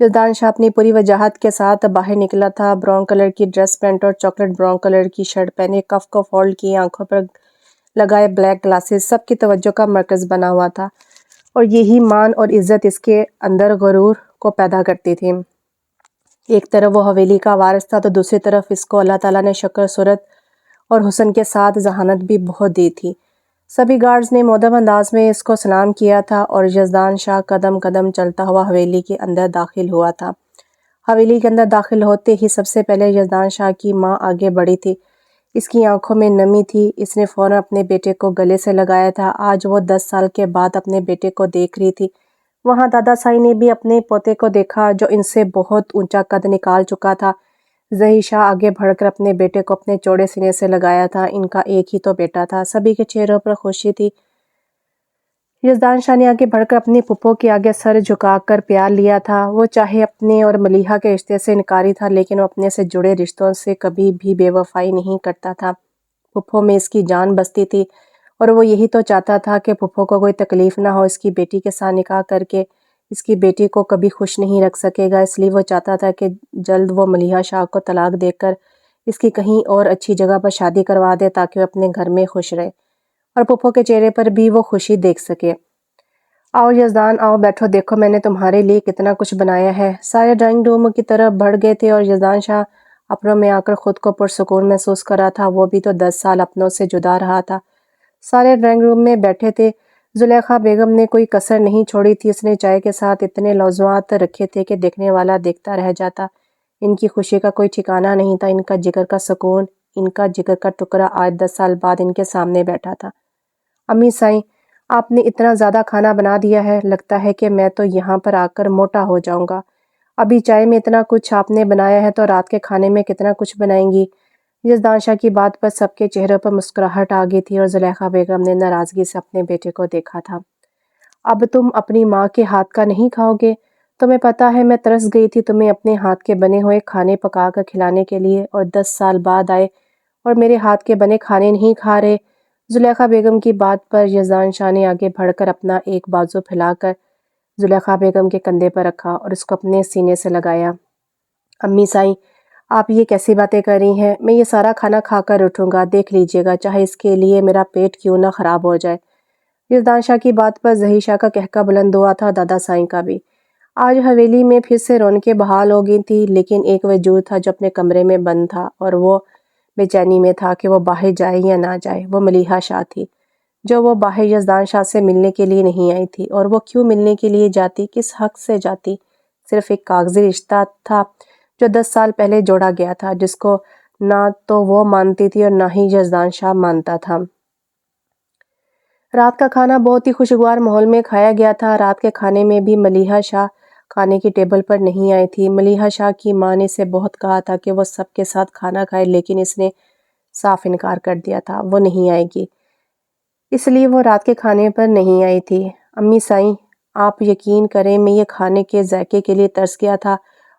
یزدان شاہ اپنی پوری وجاہت کے ساتھ باہر نکلا تھا۔ براؤن کلر کی ڈریس پینٹ اور چاکلیٹ براؤن کلر کی شرٹ پہنے، کف کو فولڈ کی، آنکھوں پر لگائے بلیک گلاسز سب کی توجہ کا مرکز بنا ہوا تھا، اور یہی مان اور عزت اس کے اندر غرور کو پیدا کرتی تھی۔ ایک طرف وہ حویلی کا وارث تھا تو دوسری طرف اس کو اللہ تعالیٰ نے شکل صورت اور حسن کے ساتھ ذہانت بھی بہت دی تھی۔ سبھی گارڈز نے مؤدب انداز میں اس کو سلام کیا تھا اور یزدان شاہ قدم قدم چلتا ہوا حویلی کے اندر داخل ہوا تھا۔ حویلی کے اندر داخل ہوتے ہی سب سے پہلے یزدان شاہ کی ماں آگے بڑھی تھی۔ اس کی آنکھوں میں نمی تھی۔ اس نے فوراً اپنے بیٹے کو گلے سے لگایا تھا۔ آج وہ 10 سال کے بعد اپنے بیٹے کو دیکھ رہی تھی۔ وہاں دادا سائی نے بھی اپنے پوتے کو دیکھا جو ان سے بہت اونچا قد نکال چکا تھا۔ ظہیر شاہ آگے بڑھ کر اپنے بیٹے کو اپنے چوڑے سینے سے لگایا تھا۔ ان کا ایک ہی تو بیٹا تھا۔ سبھی کے چہروں پر خوشی تھی۔ یزدان شاہ نے آگے بڑھ کر اپنی پھپھو کے آگے سر جھکا کر پیار لیا تھا۔ وہ چاہے اپنے اور ملیحہ کے رشتے سے انکاری تھا لیکن وہ اپنے سے جڑے رشتوں سے کبھی بھی بے وفائی نہیں کرتا تھا۔ پھپھو میں اس کی جان بستی تھی اور وہ یہی تو چاہتا تھا کہ پھپھو کو کوئی تکلیف نہ ہو۔ اس کی بیٹی کے ساتھ نکاح کر کے اس کی بیٹی کو کبھی خوش نہیں رکھ سکے گا، اس لیے وہ چاہتا تھا کہ جلد وہ ملیحہ شاہ کو طلاق دے کر اس کی کہیں اور اچھی جگہ پر شادی کروا دے تاکہ وہ اپنے گھر میں خوش رہے اور پھپھو کے چہرے پر بھی وہ خوشی دیکھ سکے۔ آؤ یزدان، آؤ بیٹھو، دیکھو میں نے تمہارے لیے کتنا کچھ بنایا ہے۔ سارے ڈرائنگ روم کی طرف بڑھ گئے تھے اور یزدان شاہ اپنوں میں آ کر خود کو پرسکون محسوس کر رہا تھا۔ وہ بھی تو 10 سال اپنوں سے جدا رہا تھا۔ سارے ڈرائنگ روم میں بیٹھے تھے۔ زلیخا بیگم نے کوئی کسر نہیں چھوڑی تھی۔ اس نے چائے کے ساتھ اتنے موضوعات رکھے تھے کہ دیکھنے والا دیکھتا رہ جاتا۔ ان کی خوشی کا کوئی ٹھکانہ نہیں تھا۔ ان کا جگر کا سکون، ان کا جگر کا ٹکڑا آج 10 سال بعد ان کے سامنے بیٹھا تھا۔ امی سائیں، آپ نے اتنا زیادہ کھانا بنا دیا ہے، لگتا ہے کہ میں تو یہاں پر آ کر موٹا ہو جاؤں گا۔ ابھی چائے میں اتنا کچھ آپ نے بنایا ہے تو رات کے کھانے میں کتنا کچھ بنائیں گی؟ یزدان شاہ کی بات پر سب کے چہروں پر مسکراہٹ آ گئی تھی اور زلیخا بیگم نے ناراضگی سے اپنے بیٹے کو دیکھا تھا۔ اب تم اپنی ماں کے ہاتھ کا نہیں کھاؤ گے؟ تمہیں پتہ ہے میں ترس گئی تھی تمہیں اپنے ہاتھ کے بنے ہوئے کھانے پکا کر کھلانے کے لیے، اور 10 سال بعد آئے اور میرے ہاتھ کے بنے کھانے نہیں کھا رہے۔ زلیخا بیگم کی بات پر یزدان شاہ نے آگے بڑھ کر اپنا ایک بازو پھیلا کر زلیخا بیگم کے کندھے پر رکھا اور اس کو اپنے سینے سے لگایا۔ امی سائیں، آپ یہ کیسی باتیں کر رہی ہیں؟ میں یہ سارا کھانا کھا کر اٹھوں گا، دیکھ لیجئے گا، چاہے اس کے لیے میرا پیٹ کیوں نہ خراب ہو جائے۔ یزدان شاہ کی بات پر ظہیر شاہ کا قہقہ بلند ہوا تھا، دادا سائیں کا بھی۔ آج حویلی میں پھر سے رونقیں بحال ہو گئی تھی، لیکن ایک وجود تھا جو اپنے کمرے میں بند تھا اور وہ بے چینی میں تھا کہ وہ باہر جائے یا نہ جائے۔ وہ ملیحہ شاہ تھی، جو وہ باہر یزدان شاہ سے ملنے کے لیے نہیں آئی تھی، اور وہ کیوں ملنے کے لیے جاتی، کس حق سے جاتی؟ صرف ایک کاغذی رشتہ تھا جو 10 سال پہلے جوڑا گیا تھا، جس کو نہ تو وہ مانتی تھی اور نہ ہی یزدان شاہ مانتا تھا۔ رات کا کھانا بہت ہی خوشگوار ماحول میں کھایا گیا تھا۔ رات کے کھانے میں بھی ملیحہ شاہ کھانے کی ٹیبل پر نہیں آئی تھی۔ ملیحہ شاہ کی ماں نے اسے بہت کہا تھا کہ وہ سب کے ساتھ کھانا کھائے، لیکن اس نے صاف انکار کر دیا تھا، وہ نہیں آئے گی، اس لیے وہ رات کے کھانے پر نہیں آئی تھی۔ امی سائیں، آپ یقین کریں میں یہ کھانے کے ذائقے کے لیے ترس گیا تھا۔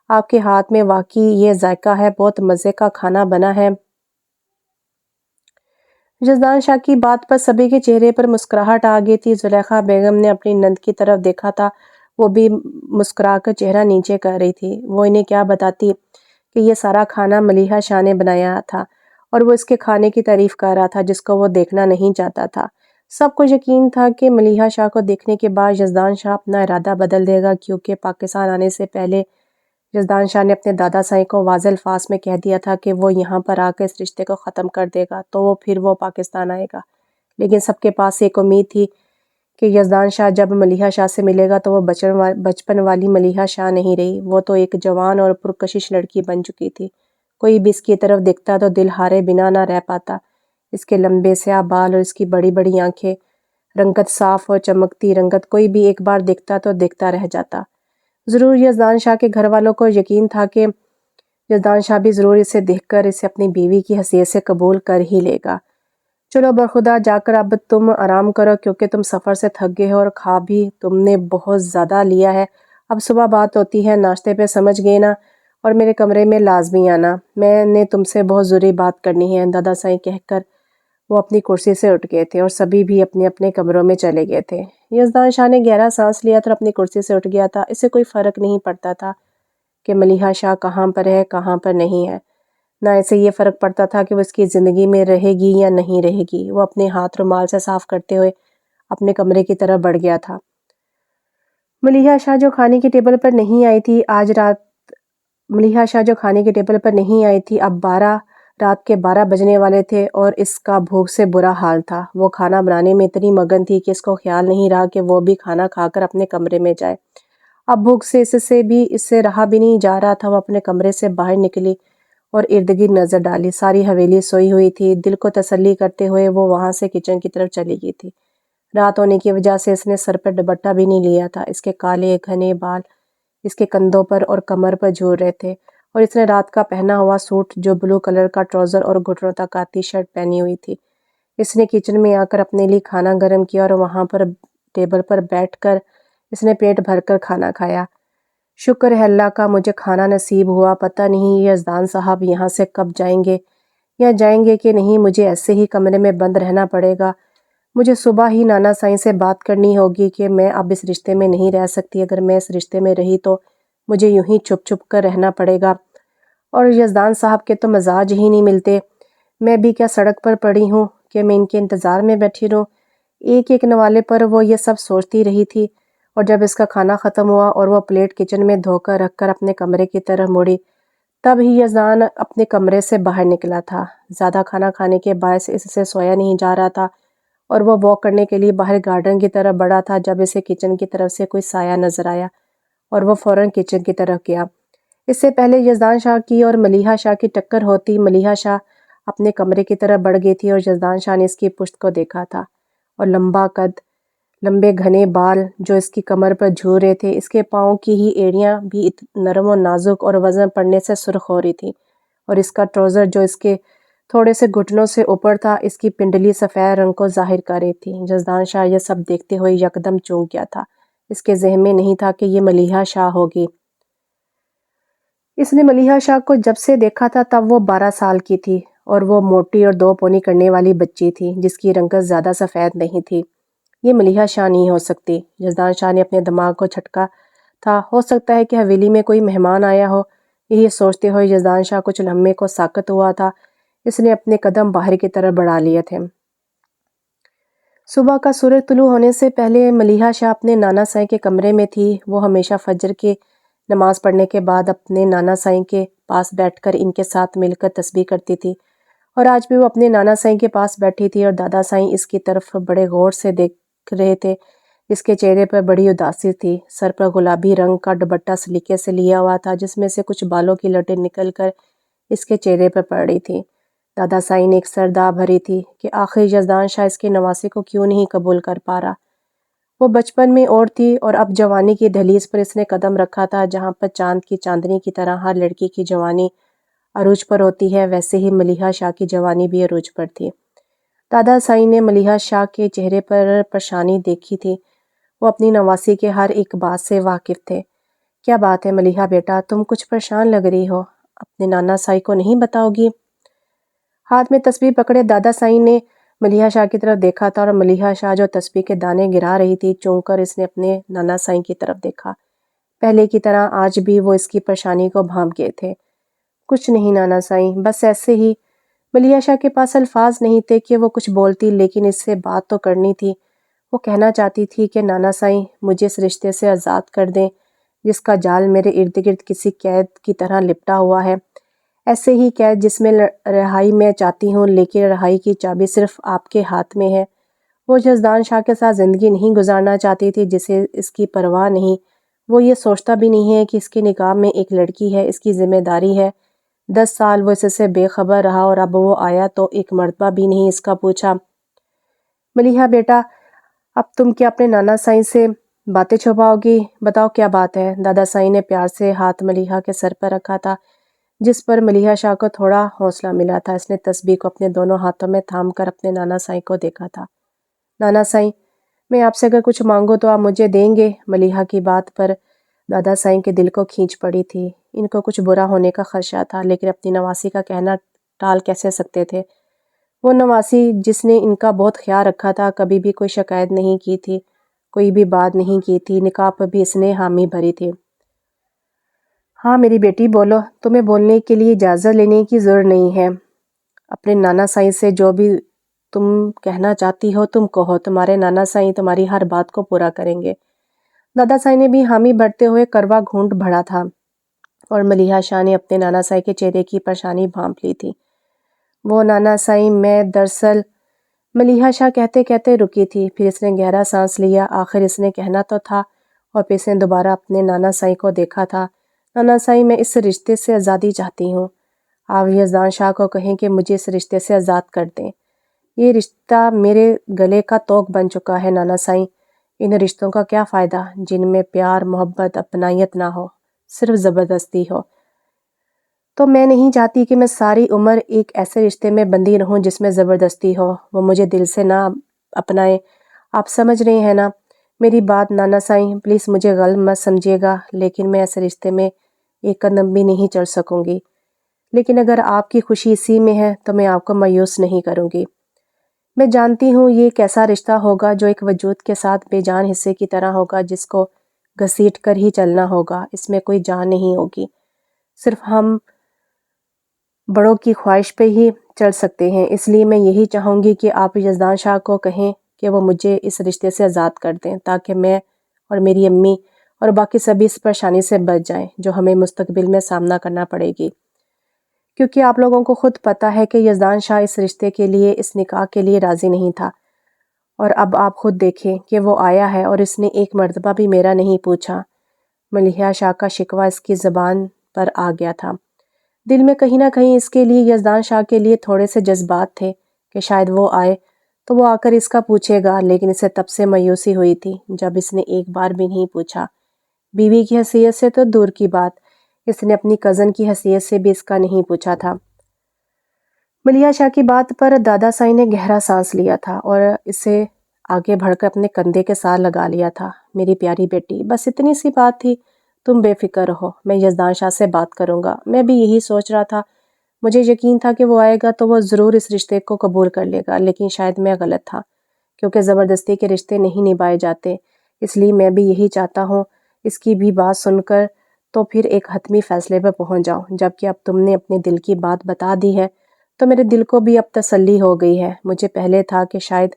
آپ کے ہاتھ میں واقعی یہ ذائقہ ہے، بہت مزے کا کھانا بنا ہے۔ یزدان شاہ کی بات پر سبھی کے چہرے پر مسکراہٹ آ گئی تھی۔ زلیخا بیگم نے اپنی نند کی طرف دیکھا تھا، وہ بھی مسکرا کر چہرہ نیچے کر رہی تھی۔ وہ انہیں کیا بتاتی کہ یہ سارا کھانا ملیحہ شاہ نے بنایا تھا اور وہ اس کے کھانے کی تعریف کر رہا تھا جس کو وہ دیکھنا نہیں چاہتا تھا۔ سب کو یقین تھا کہ ملیحہ شاہ کو دیکھنے کے بعد یزدان شاہ اپنا ارادہ بدل دے گا، کیونکہ پاکستان آنے سے پہلے یزدان شاہ نے اپنے دادا سائیں کو واضح الفاظ میں کہہ دیا تھا کہ وہ یہاں پر آ کر اس رشتے کو ختم کر دے گا، تو پھر وہ پاکستان آئے گا۔ لیکن سب کے پاس ایک امید تھی کہ یزدان شاہ جب ملیحہ شاہ سے ملے گا تو وہ بچپن والی ملیحہ شاہ نہیں رہی، وہ تو ایک جوان اور پرکشش لڑکی بن چکی تھی۔ کوئی بھی اس کی طرف دیکھتا تو دل ہارے بنا نہ رہ پاتا۔ اس کے لمبے سیاہ بال اور اس کی بڑی بڑی آنکھیں، رنگت صاف اور چمکتی رنگت، کوئی بھی ایک بار دیکھتا تو دیکھتا رہ جاتا۔ ضرور یزدان شاہ کے گھر والوں کو یقین تھا کہ یزدان شاہ بھی ضرور اسے دیکھ کر اسے اپنی بیوی کی حیثیت سے قبول کر ہی لے گا۔ چلو برخدا جا کر اب تم آرام کرو، کیونکہ تم سفر سے تھک گئے ہو اور کھا بھی تم نے بہت زیادہ لیا ہے۔ اب صبح بات ہوتی ہے، ناشتے پہ سمجھ گئے نا، اور میرے کمرے میں لازمی آنا، میں نے تم سے بہت ضروری بات کرنی ہے۔ دادا سائیں کہہ کر وہ اپنی کرسی سے اٹھ گئے تھے اور سبھی بھی اپنے اپنے کمروں میں چلے گئے تھے۔ یزدان شاہ نے گہرا سانس لیا تھا اور اپنی کرسی سے اٹھ گیا تھا۔ اسے کوئی فرق نہیں پڑتا تھا کہ ملیحہ شاہ کہاں پر ہے کہاں پر نہیں ہے، نہ اسے یہ فرق پڑتا تھا کہ وہ اس کی زندگی میں رہے گی یا نہیں رہے گی۔ وہ اپنے ہاتھ رومال سے صاف کرتے ہوئے اپنے کمرے کی طرف بڑھ گیا تھا۔ ملیحہ شاہ جو کھانے کی ٹیبل پر نہیں آئی تھی اب رات کے 12 بجنے والے تھے اور اس کا بھوک سے برا حال تھا۔ وہ کھانا بنانے میں اتنی مگن تھی کہ اس کو خیال نہیں رہا کہ وہ بھی کھانا کھا کر اپنے کمرے میں جائے۔ اب بھوک سے اس سے رہا بھی نہیں جا رہا تھا۔ وہ اپنے کمرے سے باہر نکلی اور ارد گرد نظر ڈالی۔ ساری حویلی سوئی ہوئی تھی۔ دل کو تسلی کرتے ہوئے وہ وہاں سے کچن کی طرف چلی گئی تھی۔ رات ہونے کی وجہ سے اس نے سر پر دوپٹہ بھی نہیں لیا تھا۔ اس کے کالے گھنے بال اس کے کندھوں پر اور کمر پر جھول رہے تھے، اور اس نے رات کا پہنا ہوا سوٹ جو بلو کلر کا ٹراؤزر اور گھٹنوں تک آتی شرٹ پہنی ہوئی تھی۔ اس نے کچن میں آ کر اپنے لیے کھانا گرم کیا اور وہاں پر ٹیبل پر بیٹھ کر اس نے پیٹ بھر کر کھانا کھایا۔ شکر ہے اللہ کا مجھے کھانا نصیب ہوا، پتہ نہیں یہ یزدان صاحب یہاں سے کب جائیں گے یا جائیں گے کہ نہیں، مجھے ایسے ہی کمرے میں بند رہنا پڑے گا۔ مجھے صبح ہی نانا سائیں سے بات کرنی ہوگی کہ میں اب اس رشتے میں نہیں رہ سکتی۔ اگر میں اس رشتے میں رہی تو مجھے یوں ہی چھپ چھپ کر رہنا پڑے گا، اور یزدان صاحب کے تو مزاج ہی نہیں ملتے۔ میں بھی کیا سڑک پر پڑی ہوں کہ میں ان کے انتظار میں بیٹھی رہوں۔ ایک ایک نوالے پر وہ یہ سب سوچتی رہی تھی، اور جب اس کا کھانا ختم ہوا اور وہ پلیٹ کچن میں دھو کر رکھ کر اپنے کمرے کی طرف مڑی، تب ہی یزدان اپنے کمرے سے باہر نکلا تھا۔ زیادہ کھانا کھانے کے باعث اس سے سویا نہیں جا رہا تھا، اور وہ واک کرنے کے لیے باہر گارڈن کی طرف بڑھا تھا جب اسے کچن کی طرف سے کوئی سایہ نظر آیا، اور وہ فوراً کچن کی طرف گیا۔ اس سے پہلے یزدان شاہ کی اور ملیحہ شاہ کی ٹکر ہوتی، ملیحہ شاہ اپنے کمرے کی طرف بڑھ گئی تھی اور یزدان شاہ نے اس کی پشت کو دیکھا تھا، اور لمبا قد، لمبے گھنے بال جو اس کی کمر پر جھول رہے تھے، اس کے پاؤں کی ہی ایڑیاں بھی نرم و نازک اور وزن پڑنے سے سرخ ہو رہی تھی، اور اس کا ٹراؤزر جو اس کے تھوڑے سے گھٹنوں سے اوپر تھا اس کی پنڈلی سفید رنگ کو ظاہر کر رہی تھی۔ یزدان شاہ یہ سب دیکھتے ہوئے یکدم چونک گیا تھا۔ اس کے ذہن میں نہیں تھا کہ یہ ملیحہ شاہ ہوگی۔ اس نے ملیحہ شاہ کو جب سے دیکھا تھا تب وہ 12 سال کی تھی، اور وہ موٹی اور 2 پونی کرنے والی بچی تھی جس کی رنگت زیادہ سفید نہیں تھی۔ یہ ملیحہ شاہ نہیں ہو سکتی، یزدان شاہ نے اپنے دماغ کو جھٹکا تھا۔ ہو سکتا ہے کہ حویلی میں کوئی مہمان آیا ہو۔ یہی سوچتے ہوئے یزدان شاہ کچھ لمحے کو ساکت ہوا تھا۔ اس نے اپنے قدم باہر کی طرف بڑھا لیے تھے۔ صبح کا سورج طلوع ہونے سے پہلے ملیحہ شاہ اپنے نانا سائیں کے کمرے میں تھی۔ وہ ہمیشہ فجر کی نماز پڑھنے کے بعد اپنے نانا سائیں کے پاس بیٹھ کر ان کے ساتھ مل کر تسبیح کرتی تھی، اور آج بھی وہ اپنے نانا سائیں کے پاس بیٹھی تھی، اور دادا سائیں اس کی طرف بڑے غور سے دیکھ رہے تھے۔ اس کے چہرے پر بڑی اداسی تھی۔ سر پر گلابی رنگ کا دوپٹہ سلیقے سے لیا ہوا تھا جس میں سے کچھ بالوں کی لٹیں نکل کر اس کے چہرے پر پڑ رہی تھی۔ دادا سائیں نے ایک سردا بھری تھی کہ آخر یزدان شاہ اس کے نواسے کو کیوں نہیں قبول کر پا رہا۔ وہ بچپن میں اور تھی، اور اب جوانی کی دہلیز پر اس نے قدم رکھا تھا، جہاں پر چاند کی چاندنی کی طرح ہر لڑکی کی جوانی عروج پر ہوتی ہے، ویسے ہی ملیحہ شاہ کی جوانی بھی عروج پر تھی۔ دادا سائیں نے ملیحہ شاہ کے چہرے پر پریشانی دیکھی تھی۔ وہ اپنی نواسی کے ہر ایک بات سے واقف تھے۔ کیا بات ہے ملیحہ بیٹا، تم کچھ پریشان لگ رہی ہو، اپنے نانا سائیں کو نہیں بتاؤ گی؟ ہاتھ میں تسبیح پکڑے دادا سائیں نے ملیحہ شاہ کی طرف دیکھا تھا، اور ملیحہ شاہ جو تسبیح کے دانے گرا رہی تھی، چونک کر اس نے اپنے نانا سائیں کی طرف دیکھا۔ پہلے کی طرح آج بھی وہ اس کی پریشانی کو بھانپ گئے تھے۔ کچھ نہیں نانا سائیں، بس ایسے ہی۔ ملیحہ شاہ کے پاس الفاظ نہیں تھے کہ وہ کچھ بولتی، لیکن اس سے بات تو کرنی تھی۔ وہ کہنا چاہتی تھی کہ نانا سائیں مجھے اس رشتے سے آزاد کر دیں جس کا جال میرے ارد گرد کسی قید کی طرح لپٹا ہوا ہے، ایسے ہی قید جس میں رہائی میں چاہتی ہوں، لیکن رہائی کی چابی صرف آپ کے ہاتھ میں ہے۔ وہ یزدان شاہ کے ساتھ زندگی نہیں گزارنا چاہتی تھی جسے اس کی پرواہ نہیں۔ وہ یہ سوچتا بھی نہیں ہے کہ اس کے نکاح میں ایک لڑکی ہے، اس کی ذمہ داری ہے۔ 10 سال وہ اس سے بے خبر رہا، اور اب وہ آیا تو ایک مرتبہ بھی نہیں اس کا پوچھا۔ ملیحہ بیٹا، اب تم کیا اپنے نانا سائیں سے باتیں چھپاؤ گی؟ بتاؤ کیا بات ہے؟ دادا سائیں نے پیار سے ہاتھ ملیحہ کے سر پر رکھا تھا، جس پر ملیحہ شاہ کو تھوڑا حوصلہ ملا تھا۔ اس نے تسبیح کو اپنے دونوں ہاتھوں میں تھام کر اپنے نانا سائیں کو دیکھا تھا۔ نانا سائیں، میں آپ سے اگر کچھ مانگوں تو آپ مجھے دیں گے؟ ملیحہ کی بات پر دادا سائیں کے دل کو کھینچ پڑی تھی۔ ان کو کچھ برا ہونے کا خدشہ تھا، لیکن اپنی نواسی کا کہنا ٹال کیسے سکتے تھے؟ وہ نواسی جس نے ان کا بہت خیال رکھا تھا، کبھی بھی کوئی شکایت نہیں کی تھی، کوئی بھی بات نہیں کی تھی، نکاح پر بھی اس نے حامی بھری تھی۔ ہاں میری بیٹی بولو، تمہیں بولنے کے لیے اجازت لینے کی ضرورت نہیں ہے۔ اپنے نانا سائی سے جو بھی تم کہنا چاہتی ہو تم کہو، تمہارے نانا سائی تمہاری ہر بات کو پورا کریں گے۔ دادا سائی نے بھی حامی بھرتے ہوئے کروا گھونٹ بھرا تھا اور ملیحہ شاہ نے اپنے نانا سائی کے چہرے کی پریشانی بھانپ لی تھی۔ وہ نانا سائی میں دراصل ملیحہ شاہ کہتے کہتے رکی تھی، پھر اس نے گہرا سانس لیا۔ آخر اس نے کہنا تو تھا، اور پھر اس نے دوبارہ اپنے نانا سائی کو دیکھا تھا۔ نانا سائی میں اس رشتے سے آزادی چاہتی ہوں، آپ یزدان شاہ کو کہیں کہ مجھے اس رشتے سے آزاد کر دیں۔ یہ رشتہ میرے گلے کا توق بن چکا ہے نانا سائی۔ ان رشتوں کا کیا فائدہ جن میں پیار، محبت، اپنائیت نہ ہو، صرف زبردستی ہو۔ تو میں نہیں چاہتی کہ میں ساری عمر ایک ایسے رشتے میں بندی رہوں جس میں زبردستی ہو، وہ مجھے دل سے نہ اپنائے۔ آپ سمجھ رہے ہیں نا میری بات نانا سائی؟ پلیز مجھے غلط مت سمجھیے گا، لیکن میں ایسے رشتے میں ایک قدم بھی نہیں چل سکوں گی۔ لیکن اگر آپ کی خوشی اسی میں ہے تو میں آپ کو مایوس نہیں کروں گی۔ میں جانتی ہوں یہ ایک ایسا رشتہ ہوگا جو ایک وجود کے ساتھ بے جان حصے کی طرح ہوگا جس کو گھسیٹ کر ہی چلنا ہوگا، اس میں کوئی جان نہیں ہوگی، صرف ہم بڑوں کی خواہش پہ ہی چل سکتے ہیں۔ اس لیے میں یہی چاہوں گی کہ آپ یزدان شاہ کو کہیں کہ وہ مجھے اس رشتے سے آزاد کر دیں، تاکہ میں اور میری امی اور باقی سبھی اس پریشانی سے بچ جائیں جو ہمیں مستقبل میں سامنا کرنا پڑے گی۔ کیونکہ آپ لوگوں کو خود پتہ ہے کہ یزدان شاہ اس رشتے کے لیے، اس نکاح کے لیے راضی نہیں تھا، اور اب آپ خود دیکھیں کہ وہ آیا ہے اور اس نے ایک مرتبہ بھی میرا نہیں پوچھا۔ ملیحہ شاہ کا شکوہ اس کی زبان پر آ گیا تھا۔ دل میں کہیں نہ کہیں اس کے لیے، یزدان شاہ کے لیے تھوڑے سے جذبات تھے کہ شاید وہ آئے تو وہ آ کر اس کا پوچھے گا، لیکن اسے تب سے مایوسی ہوئی تھی جب اس نے ایک بار بھی نہیں پوچھا۔ بیوی کی حیثیت سے تو دور کی بات، اس نے اپنی کزن کی حیثیت سے بھی اس کا نہیں پوچھا تھا۔ ملیحہ شاہ کی بات پر دادا سائی نے گہرا سانس لیا تھا اور اسے آگے بڑھ کر اپنے کندھے کے ساتھ لگا لیا تھا۔ میری پیاری بیٹی، بس اتنی سی بات تھی، تم بے فکر رہو، میں یزدان شاہ سے بات کروں گا۔ میں بھی یہی سوچ رہا تھا، مجھے یقین تھا کہ وہ آئے گا تو وہ ضرور اس رشتے کو قبول کر لے گا، لیکن شاید میں غلط تھا، کیونکہ زبردستی کے رشتے نہیں نبھائے جاتے۔ اس لیے میں بھی یہی چاہتا ہوں اس کی بھی بات سن کر تو پھر ایک حتمی فیصلے پہ پہنچ جاؤں۔ جبکہ اب تم نے اپنے دل کی بات بتا دی ہے تو میرے دل کو بھی اب تسلی ہو گئی ہے۔ مجھے پہلے تھا کہ شاید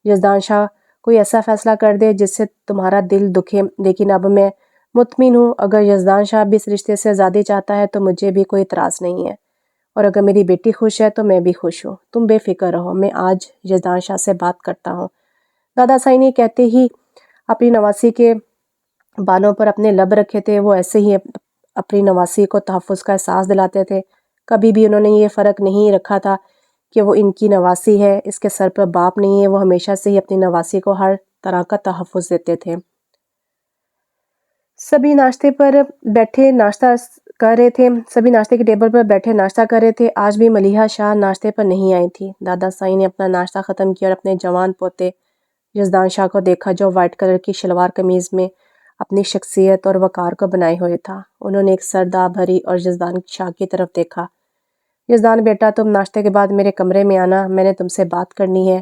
یزدان شاہ کوئی ایسا فیصلہ کر دے جس سے تمہارا دل دکھے، لیکن اب میں مطمئن ہوں اگر یزدان شاہ بھی اس رشتے سے آزادی چاہتا ہے تو مجھے بھی کوئی اعتراض نہیں ہے، اور اگر میری بیٹی خوش ہے تو میں بھی خوش ہوں۔ تم بے فکر رہو، میں آج یزدان شاہ سے بات کرتا ہوں۔ دادا سائی نے کہتے ہی اپنی نواسی کے بالوں پر اپنے لب رکھے تھے۔ وہ ایسے ہی اپنی نواسی کو تحفظ کا احساس دلاتے تھے۔ کبھی بھی انہوں نے یہ فرق نہیں رکھا تھا کہ وہ ان کی نواسی ہے، اس کے سر پر باپ نہیں ہے۔ وہ ہمیشہ سے ہی اپنی نواسی کو ہر طرح کا تحفظ دیتے تھے۔ سبھی ناشتے پر بیٹھے ناشتہ کر رہے تھے، سبھی ناشتے کے ٹیبل پر بیٹھے ناشتہ کر رہے تھے۔ آج بھی ملیحہ شاہ ناشتے پر نہیں آئی تھی۔ دادا سائی نے اپنا ناشتہ ختم کیا اور اپنے جوان پوتے یزدان شاہ کو دیکھا، جو وائٹ کلر کی شلوار قمیض میں اپنی شخصیت اور وقار کو بنائے ہوئے تھا۔ انہوں نے ایک سردا بھری اور یزدان شاہ کی طرف دیکھا۔ یزدان بیٹا، تم ناشتے کے بعد میرے کمرے میں آنا، میں نے تم سے بات کرنی ہے۔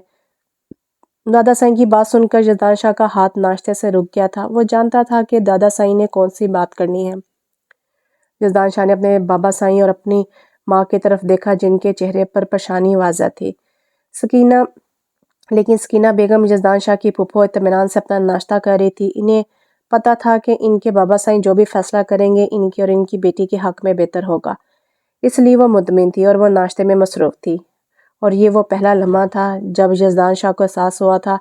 دادا سائی کی بات سن کر یزدان شاہ کا ہاتھ ناشتے سے رک گیا تھا۔ وہ جانتا تھا کہ دادا سائی نے کون سی بات کرنی ہے۔ یزدان شاہ نے اپنے بابا سائی اور اپنی ماں کی طرف دیکھا، جن کے چہرے پر پریشانی واضح تھی۔ لیکن سکینہ بیگم، یزدان شاہ کی پھوپھو، اطمینان سے اپنا ناشتہ کر رہی تھی۔ انہیں پتہ تھا کہ ان کے بابا سائی جو بھی فیصلہ کریں گے ان کی اور ان کی بیٹی کے حق میں بہتر ہوگا، اس لیے وہ مطمئن تھی اور وہ ناشتے میں مصروف تھی۔ اور یہ وہ پہلا لمحہ تھا جب یزدان شاہ کو احساس ہوا تھا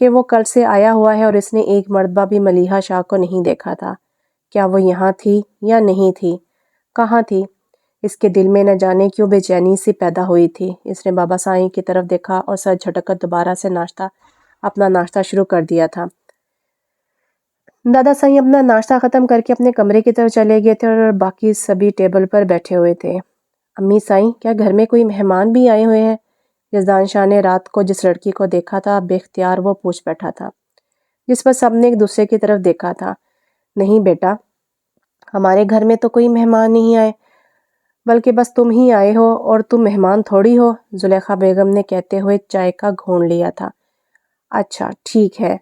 کہ وہ کل سے آیا ہوا ہے اور اس نے ایک مرتبہ بھی ملیحہ شاہ کو نہیں دیکھا تھا۔ کیا وہ یہاں تھی یا نہیں تھی؟ کہاں تھی؟ اس کے دل میں نہ جانے کیوں بے چینی سی پیدا ہوئی تھی۔ اس نے بابا سائی کی طرف دیکھا اور سر جھٹک کر دوبارہ سے اپنا ناشتہ شروع کر دیا تھا۔ دادا سائی اپنا ناشتہ ختم کر کے اپنے کمرے کی طرف چلے گئے تھے اور باقی سبھی ٹیبل پر بیٹھے ہوئے تھے۔ امی سائی، کیا گھر میں کوئی مہمان بھی آئے ہوئے ہیں؟ یزدان شاہ نے رات کو جس لڑکی کو دیکھا تھا بے اختیار وہ پوچھ بیٹھا تھا، جس پر سب نے ایک دوسرے کی طرف دیکھا تھا۔ نہیں بیٹا، ہمارے گھر میں تو کوئی مہمان نہیں آئے، بلکہ بس تم ہی آئے ہو، اور تم مہمان تھوڑی ہو، زلیخا بیگم نے کہتے ہوئے چائے کا گھونٹ لیا تھا۔ اچھا ٹھیک ہے،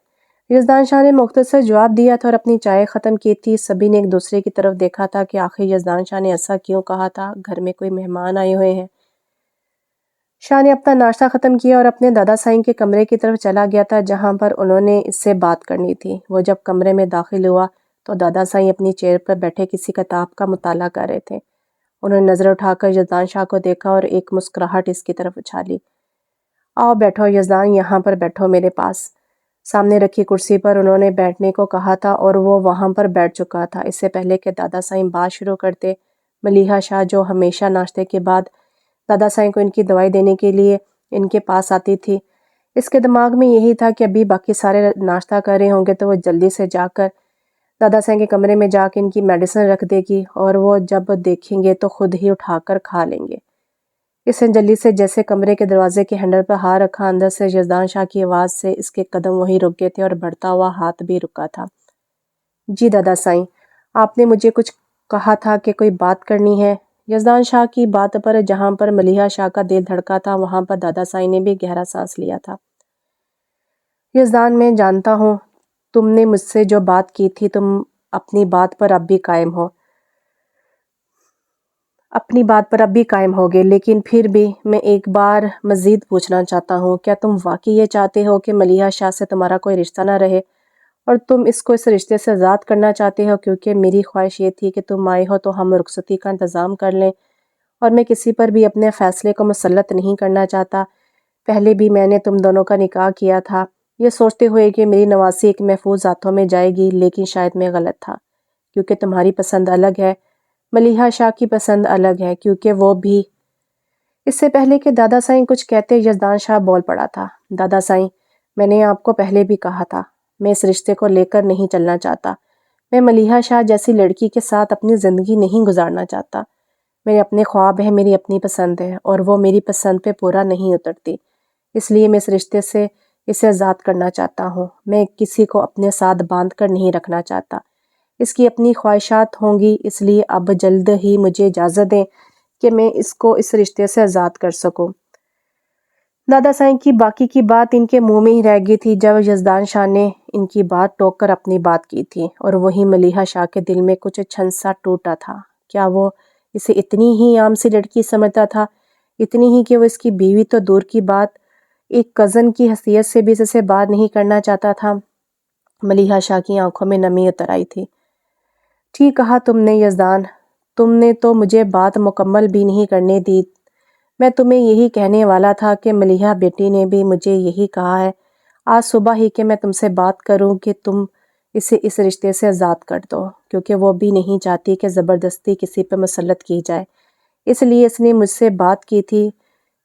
یزدان شاہ نے مختصر جواب دیا تھا اور اپنی چائے ختم کی تھی۔ سبھی نے ایک دوسرے کی طرف دیکھا تھا کہ آخر یزدان شاہ نے ایسا کیوں کہا تھا، گھر میں کوئی مہمان آئے ہوئے ہیں۔ شاہ نے اپنا ناشتہ ختم کیا اور اپنے دادا سائیں کے کمرے کی طرف چلا گیا تھا جہاں پر انہوں نے اس سے بات کرنی تھی۔ وہ جب کمرے میں داخل ہوا تو دادا سائیں اپنی چیئر پر بیٹھے کسی کتاب کا مطالعہ کر رہے تھے۔ انہوں نے نظر اٹھا کر یزدان شاہ کو دیکھا اور ایک مسکراہٹ اس کی طرف اچھالی۔ آؤ بیٹھو یزدان، یہاں پر بیٹھو میرے پاس۔ سامنے رکھی کرسی پر انہوں نے بیٹھنے کو کہا تھا اور وہ وہاں پر بیٹھ چکا تھا۔ اس سے پہلے کہ دادا سائیں بات شروع کرتے، ملیحہ شاہ جو ہمیشہ ناشتے کے بعد دادا سائیں کو ان کی دوائی دینے کے لیے ان کے پاس آتی تھی، اس کے دماغ میں یہی تھا کہ ابھی باقی سارے ناشتہ کر رہے ہوں گے تو وہ جلدی سے جا کر دادا سائیں کے کمرے میں جا کے ان کی میڈیسن رکھ دے گی اور وہ جب دیکھیں گے تو خود ہی اٹھا کر کھا لیں گے۔ اس نے جلدی سے جیسے کمرے کے دروازے کے ہینڈل پر ہاتھ رکھا، اندر سے یزدان شاہ کی آواز سے اس کے قدم وہیں رک گئے تھے اور بڑھتا ہوا ہاتھ بھی رکا تھا۔ جی دادا سائیں، آپ نے مجھے کچھ کہا تھا کہ کوئی بات کرنی ہے۔ یزدان شاہ کی بات پر جہاں پر ملیحہ شاہ کا دل دھڑکا تھا وہاں پر دادا سائیں نے بھی گہرا سانس لیا تھا۔ یزدان، میں جانتا ہوں تم نے مجھ سے جو بات کی تھی، تم اپنی بات پر اب بھی قائم ہوگے، لیکن پھر بھی میں ایک بار مزید پوچھنا چاہتا ہوں، کیا تم واقعی یہ چاہتے ہو کہ ملیحہ شاہ سے تمہارا کوئی رشتہ نہ رہے اور تم اس کو اس رشتے سے آزاد کرنا چاہتے ہو؟ کیونکہ میری خواہش یہ تھی کہ تم آئے ہو تو ہم رخصتی کا انتظام کر لیں اور میں کسی پر بھی اپنے فیصلے کو مسلط نہیں کرنا چاہتا۔ پہلے بھی میں نے تم دونوں کا نکاح کیا تھا یہ سوچتے ہوئے کہ میری نواسی ایک محفوظ ہاتھوں میں جائے گی، لیکن شاید میں غلط تھا کیونکہ تمہاری پسند الگ ہے، ملیحہ شاہ کی پسند الگ ہے، کیونکہ وہ بھی… اس سے پہلے کہ دادا سائیں کچھ کہتے یزدان شاہ بول پڑا تھا۔ دادا سائیں، میں نے آپ کو پہلے بھی کہا تھا، میں اس رشتے کو لے کر نہیں چلنا چاہتا۔ میں ملیحہ شاہ جیسی لڑکی کے ساتھ اپنی زندگی نہیں گزارنا چاہتا۔ میرے اپنے خواب ہیں، میری اپنی پسند ہے اور وہ میری پسند پہ پورا نہیں اترتی، اس لیے میں اس رشتے سے اسے آزاد کرنا چاہتا ہوں۔ میں کسی کو اپنے ساتھ باندھ کر نہیں رکھنا چاہتا، اس کی اپنی خواہشات ہوں گی، اس لیے اب جلد ہی مجھے اجازت دیں کہ میں اس کو اس رشتے سے آزاد کر سکوں۔ دادا سائیں کی باقی کی بات ان کے منہ میں ہی رہ گئی تھی جب یزدان شاہ نے ان کی بات ٹوک کر اپنی بات کی تھی، اور وہی ملیحہ شاہ کے دل میں کچھ چھن سا ٹوٹا تھا۔ کیا وہ اسے اتنی ہی عام سی لڑکی سمجھتا تھا، اتنی ہی کہ وہ اس کی بیوی تو دور کی بات ایک کزن کی حیثیت سے بھی اس سے بات نہیں کرنا چاہتا تھا؟ ملیحہ شاہ کی آنکھوں میں نمی اتر آئی تھی۔ ٹھیک کہا تم نے یزدان، تم نے تو مجھے بات مکمل بھی نہیں کرنے دی۔ میں تمہیں یہی کہنے والا تھا کہ ملیحہ بیٹی نے بھی مجھے یہی کہا ہے آج صبح ہی کہ میں تم سے بات کروں کہ تم اسے اس رشتے سے آزاد کر دو، کیونکہ وہ بھی نہیں چاہتی کہ زبردستی کسی پہ مسلط کی جائے۔ اس لیے اس نے مجھ سے بات کی تھی